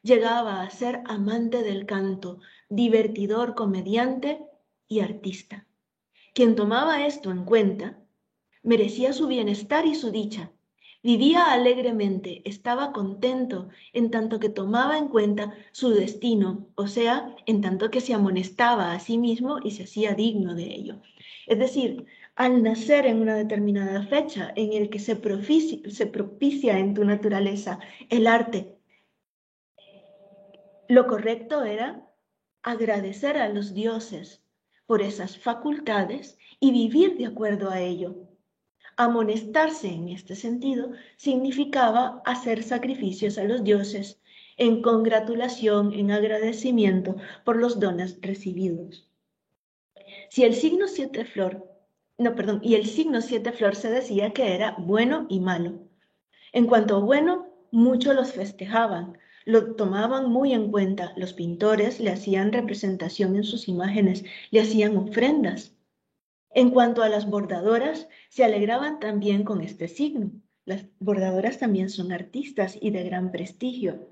S2: llegaba a ser amante del canto, divertidor, comediante y artista. Quien tomaba esto en cuenta merecía su bienestar y su dicha. Vivía alegremente, estaba contento, en tanto que tomaba en cuenta su destino, o sea, en tanto que se amonestaba a sí mismo y se hacía digno de ello. Es decir, al nacer en una determinada fecha en el que se propicia en tu naturaleza el arte, lo correcto era agradecer a los dioses por esas facultades y vivir de acuerdo a ello. Amonestarse en este sentido significaba hacer sacrificios a los dioses en congratulación, en agradecimiento por los dones recibidos. Si el signo siete flor, no, perdón, y el signo siete flor se decía que era bueno y malo. En cuanto a bueno, muchos los festejaban, lo tomaban muy en cuenta. Los pintores le hacían representación en sus imágenes, le hacían ofrendas. En cuanto a las bordadoras, se alegraban también con este signo. Las bordadoras también son artistas y de gran prestigio.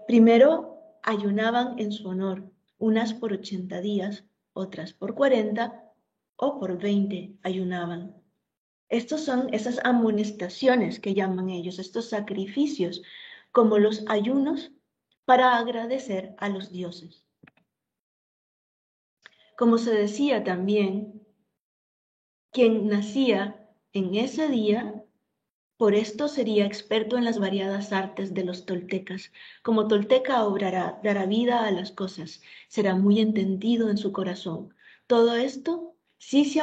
S2: Primero ayunaban en su honor, unas por 80 días, otras por 40 o por 20 ayunaban. Estos son esas amonestaciones que llaman ellos, estos sacrificios, como los ayunos para agradecer a los dioses. Como se decía también, quien nacía en ese día, por esto sería experto en las variadas artes de los toltecas. Como tolteca obrará, dará vida a las cosas, será muy entendido en su corazón. Todo esto sí se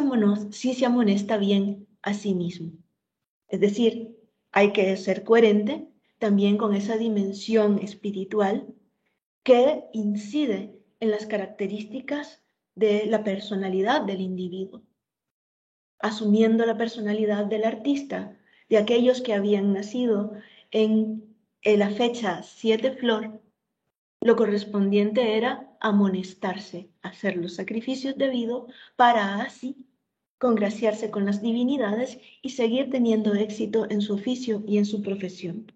S2: amonesta bien a sí mismo. Es decir, hay que ser coherente también con esa dimensión espiritual que incide en las características de la personalidad del individuo, asumiendo la personalidad del artista, de aquellos que habían nacido en la fecha 7 flor. Lo correspondiente era amonestarse, hacer los sacrificios debidos para así congraciarse con las divinidades y seguir teniendo éxito en su oficio y en su profesión.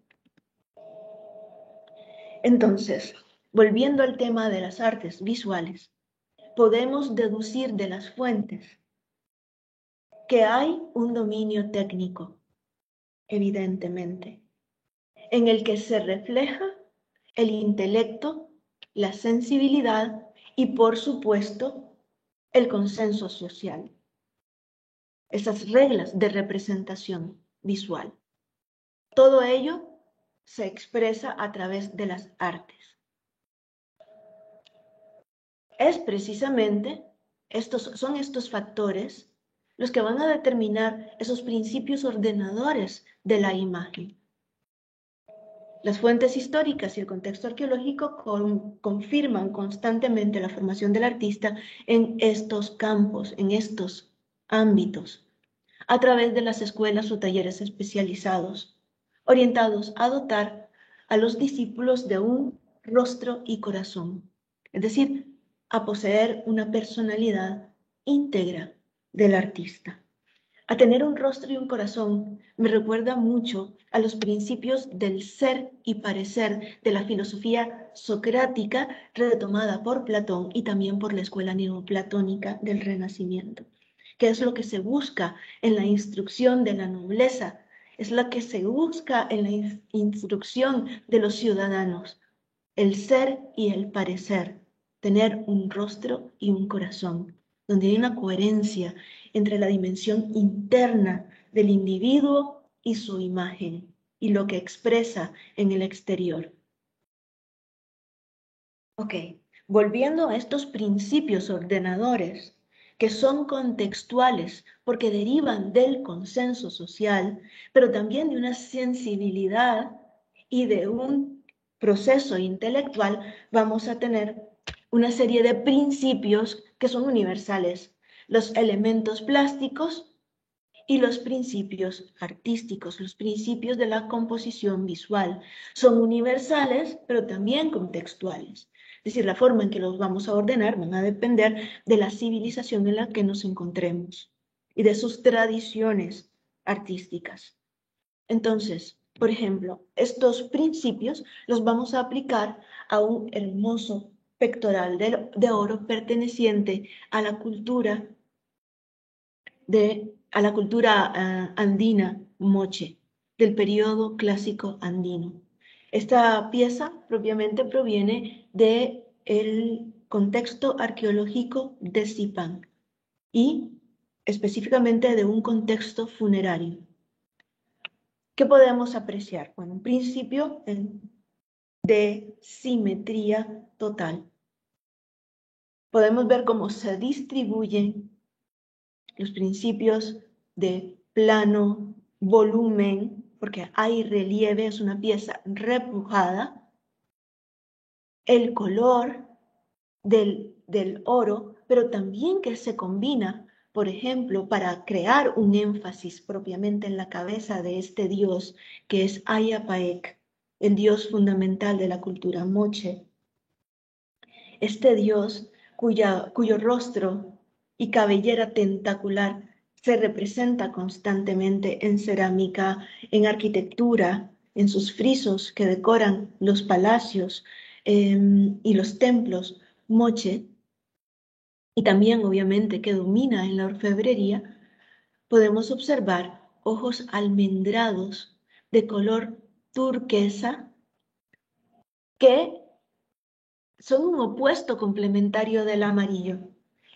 S2: Entonces, volviendo al tema de las artes visuales, podemos deducir de las fuentes que hay un dominio técnico, evidentemente, en el que se refleja el intelecto, la sensibilidad y, por supuesto, el consenso social. Esas reglas de representación visual. Todo ello se expresa a través de las artes. Es precisamente son estos factores los que van a determinar esos principios ordenadores de la imagen. Las fuentes históricas y el contexto arqueológico confirman constantemente la formación del artista en estos campos, en estos ámbitos, a través de las escuelas o talleres especializados, orientados a dotar a los discípulos de un rostro y corazón, es decir, a poseer una personalidad íntegra del artista. A tener un rostro y un corazón me recuerda mucho a los principios del ser y parecer de la filosofía socrática retomada por Platón y también por la escuela neoplatónica del Renacimiento, que es lo que se busca en la instrucción de la nobleza, es lo que se busca en la instrucción de los ciudadanos, el ser y el parecer, tener un rostro y un corazón, donde hay una coherencia entre la dimensión interna del individuo y su imagen y lo que expresa en el exterior. Ok, volviendo a estos principios ordenadores que son contextuales porque derivan del consenso social, pero también de una sensibilidad y de un proceso intelectual, vamos a tener una serie de principios que son universales. Los elementos plásticos y los principios artísticos, los principios de la composición visual. Son universales, pero también contextuales. Es decir, la forma en que los vamos a ordenar van a depender de la civilización en la que nos encontremos y de sus tradiciones artísticas. Entonces, por ejemplo, estos principios los vamos a aplicar a un hermoso pectoral de oro perteneciente a la cultura a la cultura andina moche, del periodo clásico andino. Esta pieza propiamente proviene del contexto arqueológico de Zipán y específicamente de un contexto funerario. ¿Qué podemos apreciar? Bueno, un principio de simetría total. Podemos ver cómo se distribuyen los principios de plano, volumen, porque hay relieve, es una pieza repujada, el color del oro, pero también que se combina, por ejemplo, para crear un énfasis propiamente en la cabeza de este dios, que es Ayapaec, el dios fundamental de la cultura moche. Este dios cuyo rostro y cabellera tentacular se representa constantemente en cerámica, en arquitectura, en sus frisos que decoran los palacios y los templos moche, y también obviamente que domina en la orfebrería, podemos observar ojos almendrados de color turquesa que son un opuesto complementario del amarillo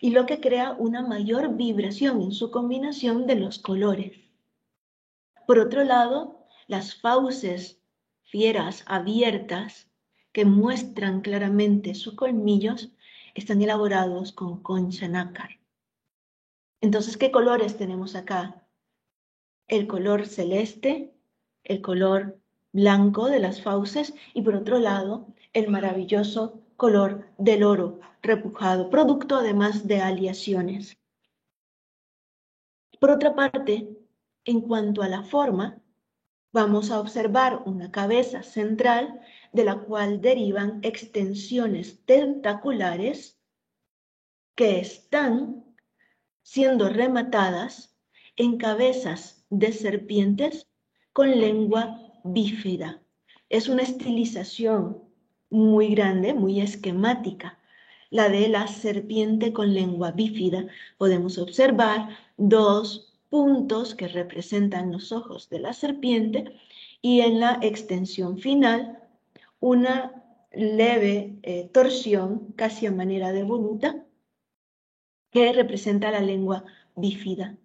S2: y lo que crea una mayor vibración en su combinación de los colores. Por otro lado, las fauces fieras abiertas que muestran claramente sus colmillos están elaborados con concha nácar. Entonces, ¿qué colores tenemos acá? El color celeste, el color blanco de las fauces y por otro lado, el maravilloso color del oro repujado, producto además de aleaciones. Por otra parte, en cuanto a la forma, vamos a observar una cabeza central de la cual derivan extensiones tentaculares que están siendo rematadas en cabezas de serpientes con lengua bífida. Es una estilización muy grande, muy esquemática, la de la serpiente con lengua bífida. Podemos observar dos puntos que representan los ojos de la serpiente y en la extensión final una leve torsión, casi a manera de voluta, que representa la lengua bífida.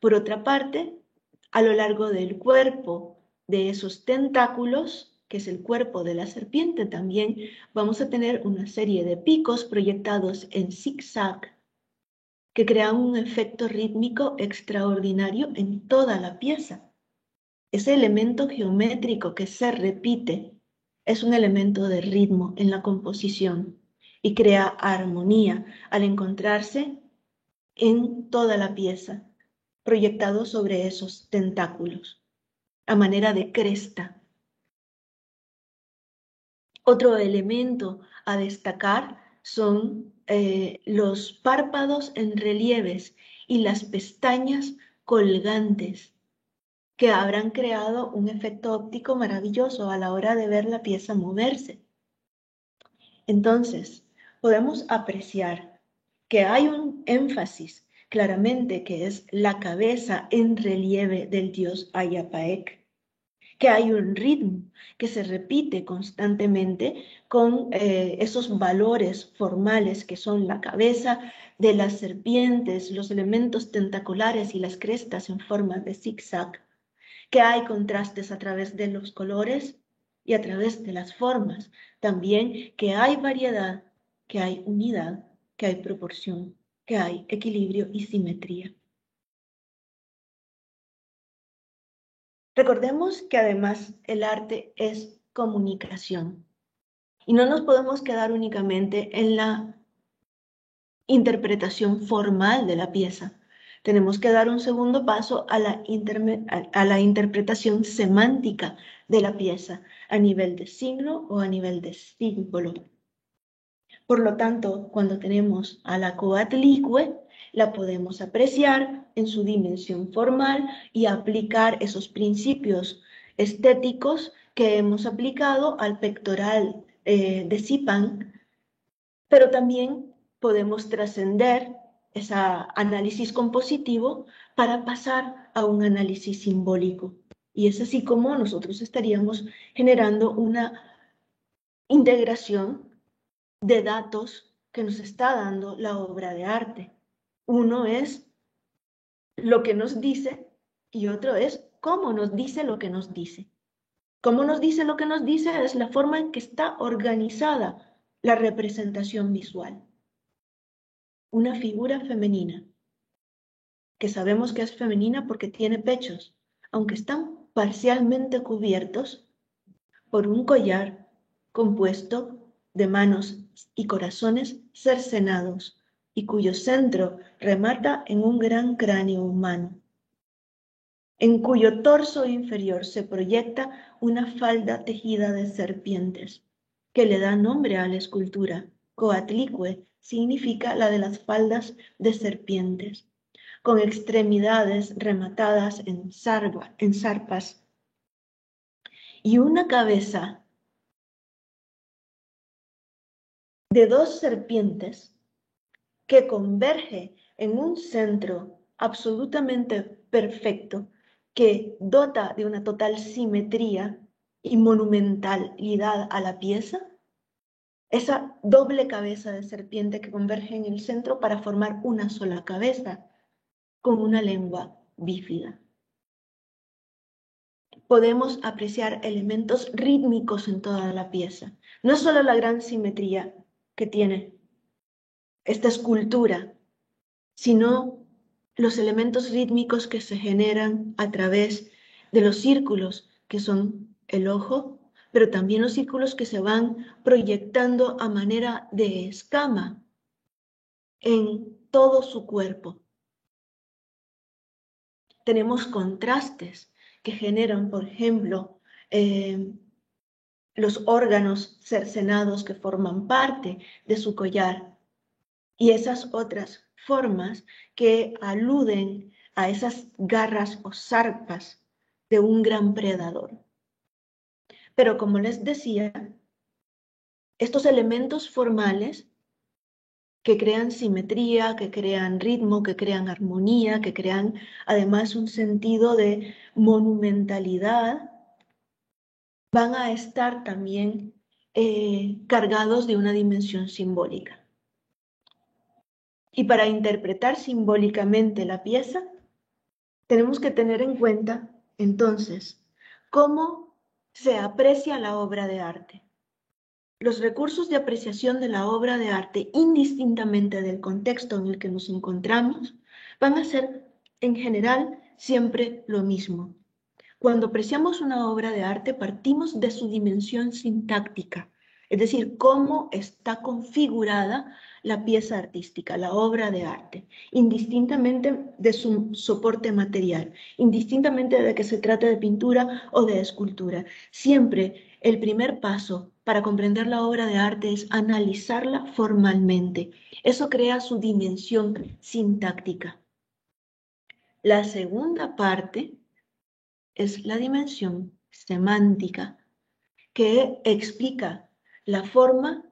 S2: Por otra parte, a lo largo del cuerpo de esos tentáculos, que es el cuerpo de la serpiente también, vamos a tener una serie de picos proyectados en zigzag que crean un efecto rítmico extraordinario en toda la pieza. Ese elemento geométrico que se repite es un elemento de ritmo en la composición y crea armonía al encontrarse en toda la pieza, proyectado sobre esos tentáculos, a manera de cresta. Otro elemento a destacar son los párpados en relieves y las pestañas colgantes, que habrán creado un efecto óptico maravilloso a la hora de ver la pieza moverse. Entonces, podemos apreciar que hay un énfasis claramente que es la cabeza en relieve del dios Ayapaec, que hay un ritmo que se repite constantemente con esos valores formales que son la cabeza de las serpientes, los elementos tentaculares y las crestas en forma de zigzag, que hay contrastes a través de los colores y a través de las formas, también que hay variedad, que hay unidad, que hay proporción, que hay equilibrio y simetría. Recordemos que además el arte es comunicación y no nos podemos quedar únicamente en la interpretación formal de la pieza. Tenemos que dar un segundo paso a la interpretación semántica de la pieza a nivel de signo o a nivel de símbolo. Por lo tanto, cuando tenemos a la Coatlicue, la podemos apreciar en su dimensión formal y aplicar esos principios estéticos que hemos aplicado al pectoral de Zipán, pero también podemos trascender ese análisis compositivo para pasar a un análisis simbólico. Y es así como nosotros estaríamos generando una integración de datos que nos está dando la obra de arte. Uno es lo que nos dice y otro es cómo nos dice lo que nos dice. Cómo nos dice lo que nos dice es la forma en que está organizada la representación visual. Una figura femenina, que sabemos que es femenina porque tiene pechos, aunque están parcialmente cubiertos por un collar compuesto de manos y corazones cercenados y cuyo centro remata en un gran cráneo humano, en cuyo torso inferior se proyecta una falda tejida de serpientes, que le da nombre a la escultura. Coatlicue significa la de las faldas de serpientes, con extremidades rematadas en zarpas y una cabeza de dos serpientes que converge en un centro absolutamente perfecto que dota de una total simetría y monumentalidad a la pieza, esa doble cabeza de serpiente que converge en el centro para formar una sola cabeza con una lengua bífida. Podemos apreciar elementos rítmicos en toda la pieza. No es solo la gran simetría que tiene esta escultura, sino los elementos rítmicos que se generan a través de los círculos, que son el ojo, pero también los círculos que se van proyectando a manera de escama en todo su cuerpo. Tenemos contrastes que generan, por ejemplo, los órganos cercenados que forman parte de su collar y esas otras formas que aluden a esas garras o zarpas de un gran predador. Pero como les decía, estos elementos formales que crean simetría, que crean ritmo, que crean armonía, que crean además un sentido de monumentalidad, van a estar también cargados de una dimensión simbólica. Y para interpretar simbólicamente la pieza, tenemos que tener en cuenta, entonces, cómo se aprecia la obra de arte. Los recursos de apreciación de la obra de arte, indistintamente del contexto en el que nos encontramos, van a ser, en general, siempre lo mismo. Cuando apreciamos una obra de arte, partimos de su dimensión sintáctica, es decir, cómo está configurada la pieza artística, la obra de arte, indistintamente de su soporte material, indistintamente de que se trate de pintura o de escultura. Siempre el primer paso para comprender la obra de arte es analizarla formalmente. Eso crea su dimensión sintáctica. La segunda parte es la dimensión semántica, que explica la forma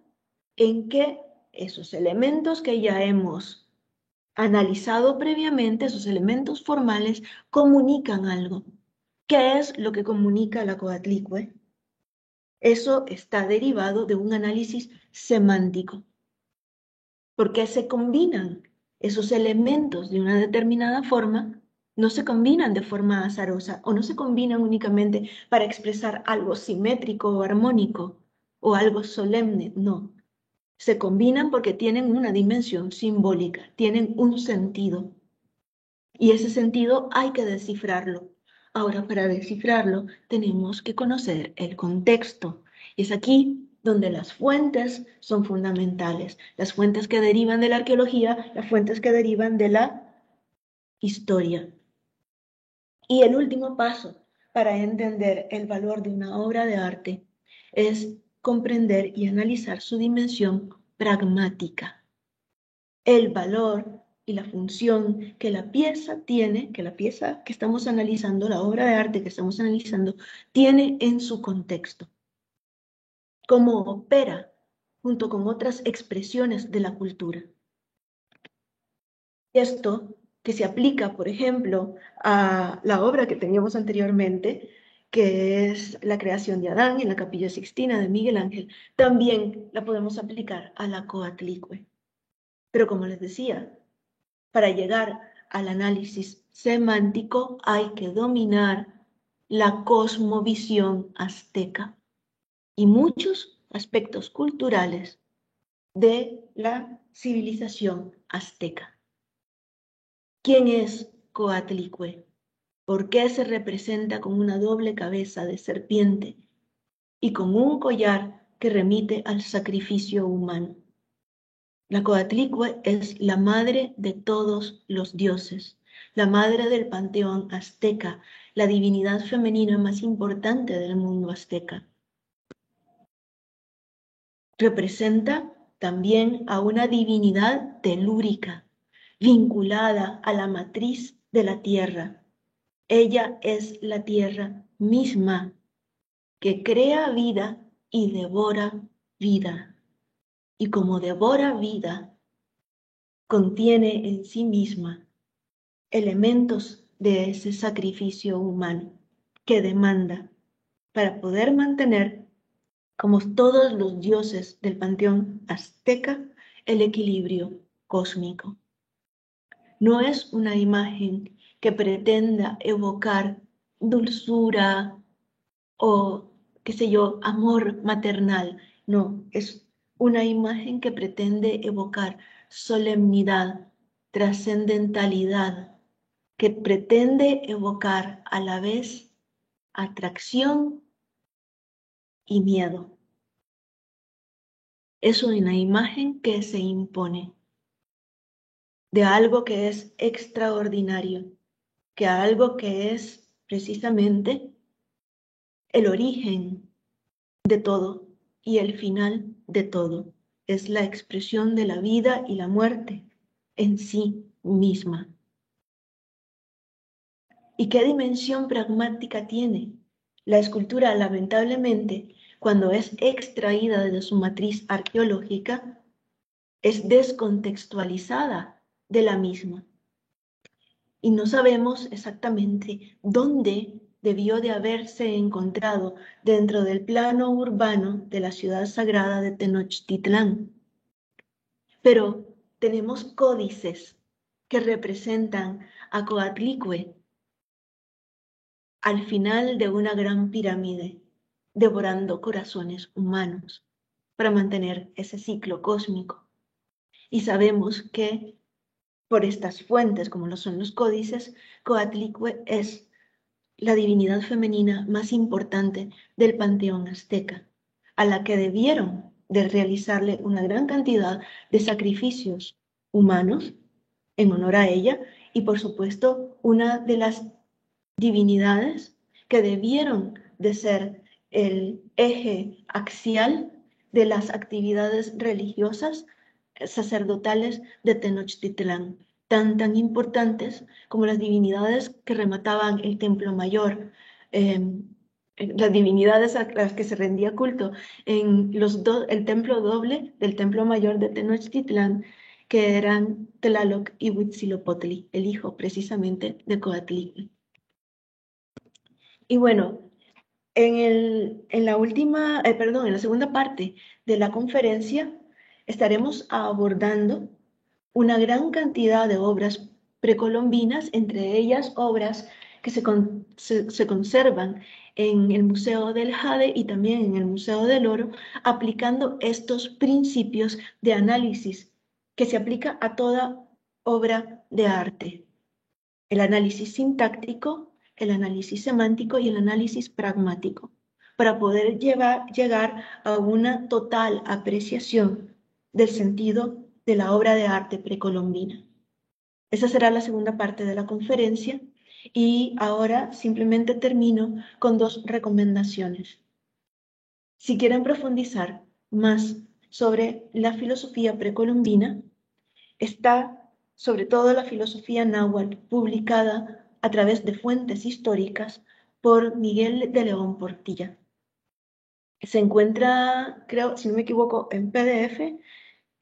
S2: en que esos elementos que ya hemos analizado previamente, esos elementos formales, comunican algo. ¿Qué es lo que comunica la Coatlicue? Eso está derivado de un análisis semántico, porque se combinan esos elementos de una determinada forma. No se combinan de forma azarosa o no se combinan únicamente para expresar algo simétrico o armónico o algo solemne, no. Se combinan porque tienen una dimensión simbólica, tienen un sentido. Y ese sentido hay que descifrarlo. Ahora, para descifrarlo, tenemos que conocer el contexto. Y es aquí donde las fuentes son fundamentales. Las fuentes que derivan de la arqueología, las fuentes que derivan de la historia. Y el último paso para entender el valor de una obra de arte es comprender y analizar su dimensión pragmática. El valor y la función que la pieza tiene, que la pieza que estamos analizando, la obra de arte que estamos analizando, tiene en su contexto. Cómo opera junto con otras expresiones de la cultura. Esto que se aplica, por ejemplo, a la obra que teníamos anteriormente, que es la creación de Adán en la Capilla Sixtina de Miguel Ángel, también la podemos aplicar a la Coatlicue. Pero como les decía, para llegar al análisis semántico hay que dominar la cosmovisión azteca y muchos aspectos culturales de la civilización azteca. ¿Quién es Coatlicue? ¿Por qué se representa con una doble cabeza de serpiente y con un collar que remite al sacrificio humano? La Coatlicue es la madre de todos los dioses, la madre del panteón azteca, la divinidad femenina más importante del mundo azteca. Representa también a una divinidad telúrica, vinculada a la matriz de la tierra. Ella es la tierra misma que crea vida y devora vida. Y como devora vida, contiene en sí misma elementos de ese sacrificio humano que demanda para poder mantener, como todos los dioses del panteón azteca, el equilibrio cósmico. No es una imagen que pretenda evocar dulzura o, qué sé yo, amor maternal. No, es una imagen que pretende evocar solemnidad, trascendentalidad, que pretende evocar a la vez atracción y miedo. Es una imagen que se impone de algo que es extraordinario, que algo que es precisamente el origen de todo y el final de todo. Es la expresión de la vida y la muerte en sí misma. ¿Y qué dimensión pragmática tiene? La escultura, lamentablemente, cuando es extraída de su matriz arqueológica, es descontextualizada de la misma. Y no sabemos exactamente dónde debió de haberse encontrado dentro del plano urbano de la ciudad sagrada de Tenochtitlán. Pero tenemos códices que representan a Coatlicue al final de una gran pirámide, devorando corazones humanos para mantener ese ciclo cósmico. Y sabemos que por estas fuentes, como lo son los códices, Coatlicue es la divinidad femenina más importante del panteón azteca, a la que debieron de realizarle una gran cantidad de sacrificios humanos en honor a ella y por supuesto una de las divinidades que debieron de ser el eje axial de las actividades religiosas sacerdotales de Tenochtitlán, tan importantes como las divinidades que remataban el templo mayor, las divinidades a las que se rendía culto en el templo doble del templo mayor de Tenochtitlán, que eran Tlaloc y Huitzilopochtli, el hijo precisamente de Coatlicue. Y bueno, en la segunda parte de la conferencia estaremos abordando una gran cantidad de obras precolombinas, entre ellas obras que se conservan en el Museo del Jade y también en el Museo del Oro, aplicando estos principios de análisis que se aplica a toda obra de arte. El análisis sintáctico, el análisis semántico y el análisis pragmático, para poder llegar a una total apreciación del sentido de la obra de arte precolombina. Esa será la segunda parte de la conferencia y ahora simplemente termino con dos recomendaciones. Si quieren profundizar más sobre la filosofía precolombina, está sobre todo la filosofía náhuatl publicada a través de fuentes históricas por Miguel de León Portilla. Se encuentra, creo, si no me equivoco, en PDF,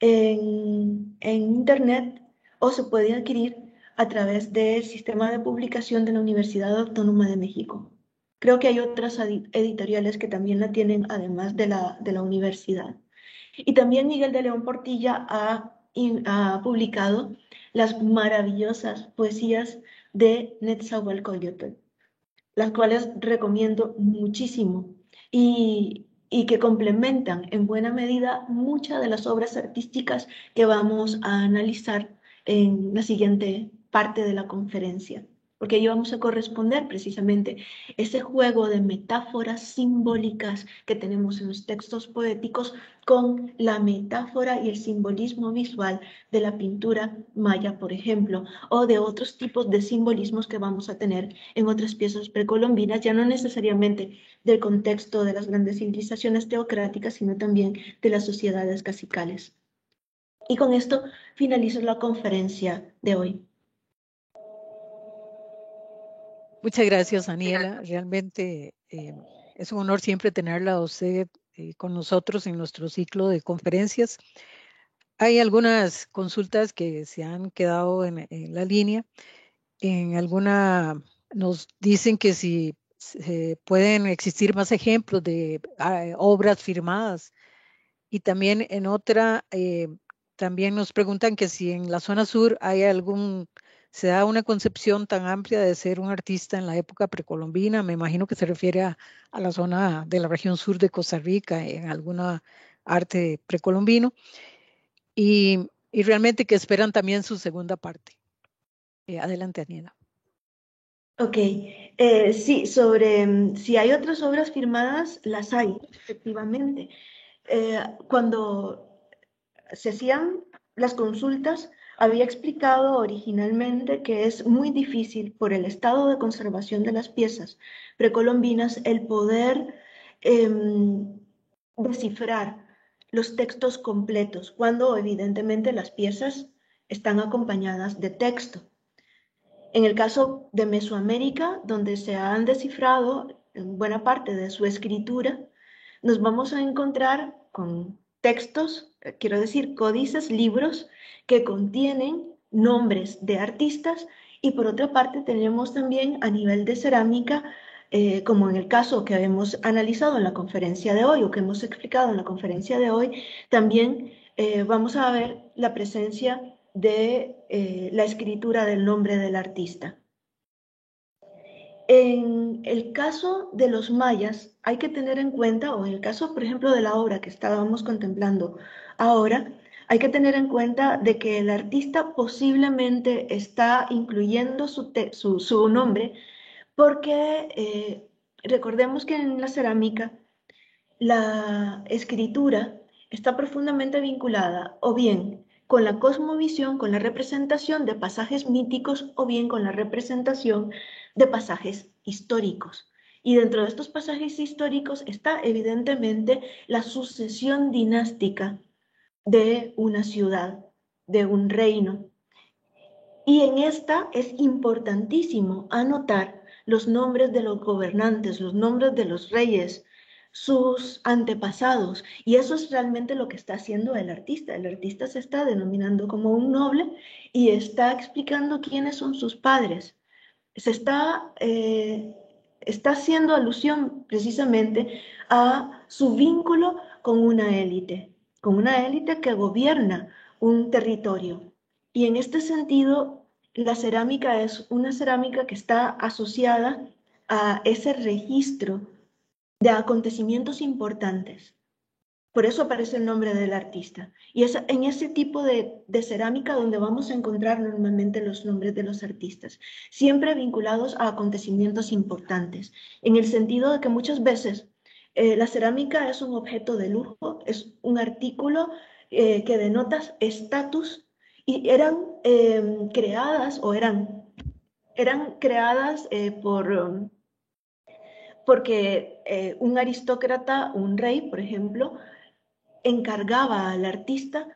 S2: en internet, o se puede adquirir a través del sistema de publicación de la Universidad Autónoma de México. Creo que hay otras editoriales que también la tienen, además de la universidad. Y también Miguel de León Portilla ha publicado las maravillosas poesías de Netzahualcóyotl, las cuales recomiendo muchísimo y que complementan en buena medida muchas de las obras artísticas que vamos a analizar en la siguiente parte de la conferencia, porque ahí vamos a corresponder precisamente ese juego de metáforas simbólicas que tenemos en los textos poéticos con la metáfora y el simbolismo visual de la pintura maya, por ejemplo, o de otros tipos de simbolismos que vamos a tener en otras piezas precolombinas, ya no necesariamente del contexto de las grandes civilizaciones teocráticas, sino también de las sociedades cacicales. Y con esto finalizo la conferencia de hoy.
S1: Muchas gracias, Aniela. Realmente es un honor siempre tenerla a usted con nosotros en nuestro ciclo de conferencias. Hay algunas consultas que se han quedado en la línea. En alguna nos dicen que si pueden existir más ejemplos de obras firmadas. Y también en otra, también nos preguntan que si en la zona sur hay se da una concepción tan amplia de ser un artista en la época precolombina. Me imagino que se refiere a la zona de la región sur de Costa Rica, en alguna arte precolombino. Y realmente que esperan también su segunda parte. Adelante, Aniela.
S2: Ok, sí, sobre si hay otras obras firmadas, las hay, efectivamente. Cuando se hacían las consultas, había explicado originalmente que es muy difícil por el estado de conservación de las piezas precolombinas el poder descifrar los textos completos, cuando evidentemente las piezas están acompañadas de texto. En el caso de Mesoamérica, donde se han descifrado buena parte de su escritura, nos vamos a encontrar con textos, quiero decir, códices, libros que contienen nombres de artistas y por otra parte tenemos también a nivel de cerámica, como en el caso que hemos analizado en la conferencia de hoy o que hemos explicado en la conferencia de hoy, también vamos a ver la presencia de la escritura del nombre del artista. En el caso de los mayas, hay que tener en cuenta, o en el caso, por ejemplo, de la obra que estábamos contemplando ahora, hay que tener en cuenta de que el artista posiblemente está incluyendo su nombre, porque recordemos que en la cerámica la escritura está profundamente vinculada o bien con la cosmovisión, con la representación de pasajes míticos o bien con la representación de pasajes históricos. Y dentro de estos pasajes históricos está evidentemente la sucesión dinástica de una ciudad, de un reino. Y en esta es importantísimo anotar los nombres de los gobernantes, los nombres de los reyes, sus antepasados. Y eso es realmente lo que está haciendo el artista. El artista se está denominando como un noble y está explicando quiénes son sus padres. Está haciendo alusión precisamente a su vínculo con una élite que gobierna un territorio. Y en este sentido, la cerámica es una cerámica que está asociada a ese registro de acontecimientos importantes. Por eso aparece el nombre del artista. Y es en ese tipo de cerámica donde vamos a encontrar normalmente los nombres de los artistas, siempre vinculados a acontecimientos importantes, en el sentido de que muchas veces la cerámica es un objeto de lujo, es un artículo que denota estatus y eran creadas o eran creadas porque un aristócrata, un rey, por ejemplo, encargaba al artista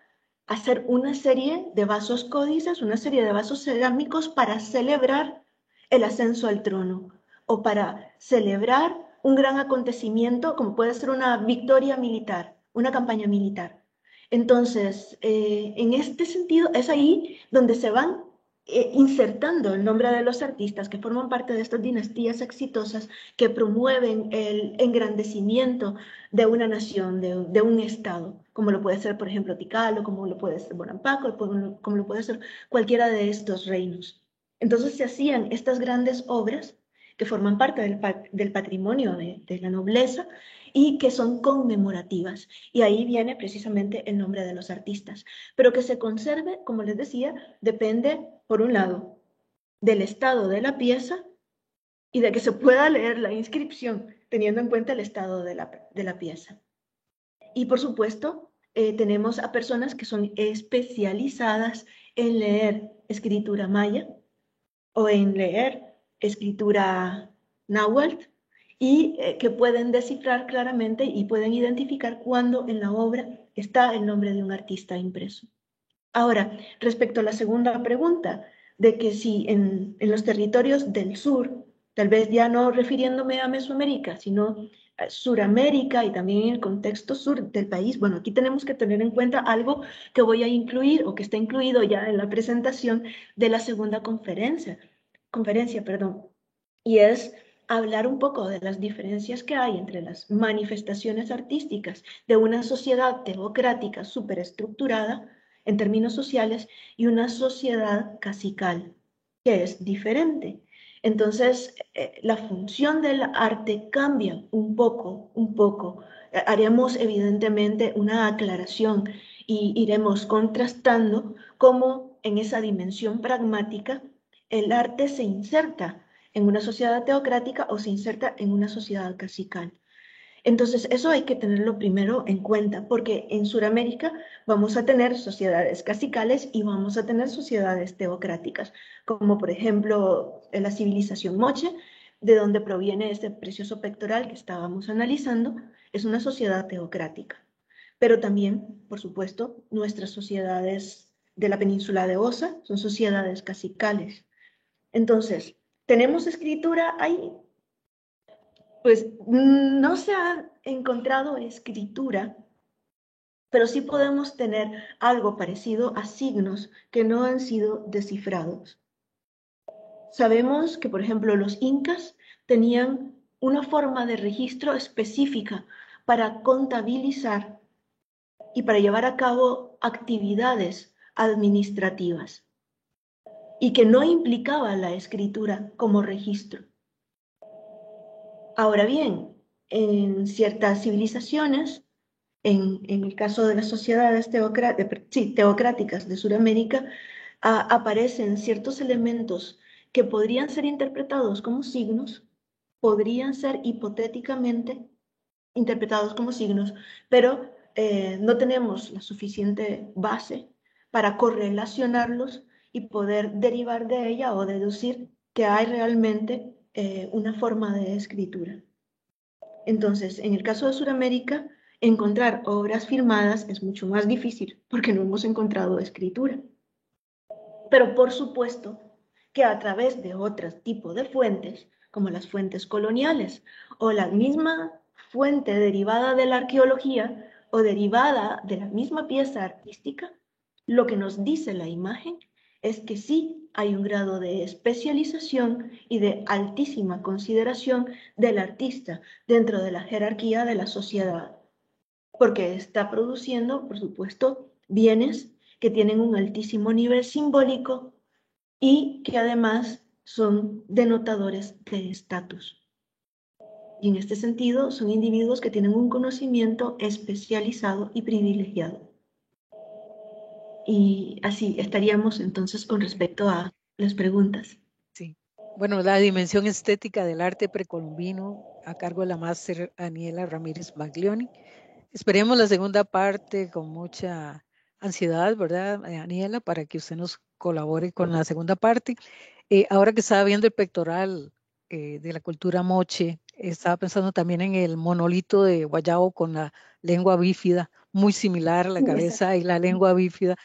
S2: hacer una serie de vasos códices, una serie de vasos cerámicos para celebrar el ascenso al trono o para celebrar un gran acontecimiento como puede ser una victoria militar, una campaña militar. Entonces, en este sentido, es ahí donde se van insertando el nombre de los artistas que forman parte de estas dinastías exitosas que promueven el engrandecimiento de una nación, de un estado, como lo puede ser, por ejemplo, Tikal, como lo puede ser Bonampak, como lo puede ser cualquiera de estos reinos. Entonces se hacían estas grandes obras que forman parte del patrimonio de la nobleza y que son conmemorativas. Y ahí viene precisamente el nombre de los artistas. Pero que se conserve, como les decía, depende, por un lado, del estado de la pieza y de que se pueda leer la inscripción teniendo en cuenta el estado de la pieza. Y por supuesto, tenemos a personas que son especializadas en leer escritura maya o en leer escritura náhuatl y que pueden descifrar claramente y pueden identificar cuándo en la obra está el nombre de un artista impreso. Ahora, respecto a la segunda pregunta, de que si en los territorios del sur, tal vez ya no refiriéndome a Mesoamérica, sino a Suramérica y también en el contexto sur del país, bueno, aquí tenemos que tener en cuenta algo que voy a incluir o que está incluido ya en la presentación de la segunda conferencia, perdón, y es hablar un poco de las diferencias que hay entre las manifestaciones artísticas de una sociedad teocrática superestructurada en términos sociales y una sociedad cacical, que es diferente. Entonces, la función del arte cambia un poco, un poco. Haremos evidentemente una aclaración y iremos contrastando cómo en esa dimensión pragmática el arte se inserta en una sociedad teocrática o se inserta en una sociedad cacical. Entonces, eso hay que tenerlo primero en cuenta, porque en Sudamérica vamos a tener sociedades cacicales y vamos a tener sociedades teocráticas, como por ejemplo la civilización moche, de donde proviene este precioso pectoral que estábamos analizando, es una sociedad teocrática. Pero también, por supuesto, nuestras sociedades de la península de Osa son sociedades cacicales. Entonces, ¿tenemos escritura ahí? Pues no se ha encontrado escritura, pero sí podemos tener algo parecido a signos que no han sido descifrados. Sabemos que, por ejemplo, los incas tenían una forma de registro específica para contabilizar y para llevar a cabo actividades administrativas y que no implicaba la escritura como registro. Ahora bien, en ciertas civilizaciones, en el caso de las sociedades teocráticas de Sudamérica, aparecen ciertos elementos que podrían ser interpretados como signos, podrían ser hipotéticamente interpretados como signos, pero no tenemos la suficiente base para correlacionarlos y poder derivar de ella o deducir que hay realmente una forma de escritura. Entonces, en el caso de Sudamérica, encontrar obras firmadas es mucho más difícil porque no hemos encontrado escritura. Pero por supuesto que a través de otro tipo de fuentes, como las fuentes coloniales o la misma fuente derivada de la arqueología o derivada de la misma pieza artística, lo que nos dice la imagen es que sí hay un grado de especialización y de altísima consideración del artista dentro de la jerarquía de la sociedad, porque está produciendo, por supuesto, bienes que tienen un altísimo nivel simbólico y que además son denotadores de estatus. Y en este sentido son individuos que tienen un conocimiento especializado y privilegiado. Y así estaríamos entonces con respecto a las preguntas.
S1: Sí. Bueno, la dimensión estética del arte precolombino a cargo de la máster Aniela Ramírez Maglioni. Esperemos la segunda parte con mucha ansiedad, ¿verdad, Aniela? Para que usted nos colabore con la segunda parte. Ahora que estaba viendo el pectoral de la cultura moche, estaba pensando también en el monolito de Guayabo con la lengua bífida, muy similar a la cabeza y la lengua bífida.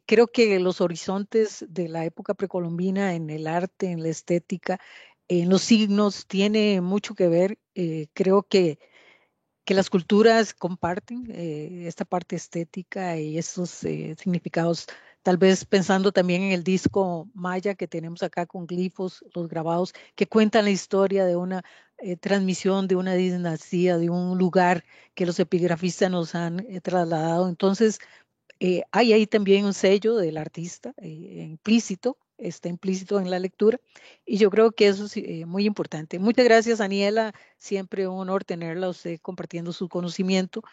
S1: Creo que los horizontes de la época precolombina en el arte, en la estética, en los signos, tiene mucho que ver. Creo que las culturas comparten esta parte estética y estos significados tal vez pensando también en el disco maya que tenemos acá con glifos, los grabados, que cuentan la historia de una transmisión de una dinastía, de un lugar que los epigrafistas nos han trasladado. Entonces, hay ahí también un sello del artista implícito, está implícito en la lectura, y yo creo que eso es muy importante. Muchas gracias, Aniela, siempre un honor tenerla a usted compartiendo su conocimiento,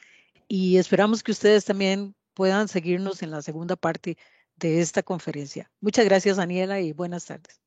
S1: y esperamos que ustedes también puedan seguirnos en la segunda parte de esta conferencia. Muchas gracias, Aniela, y buenas tardes.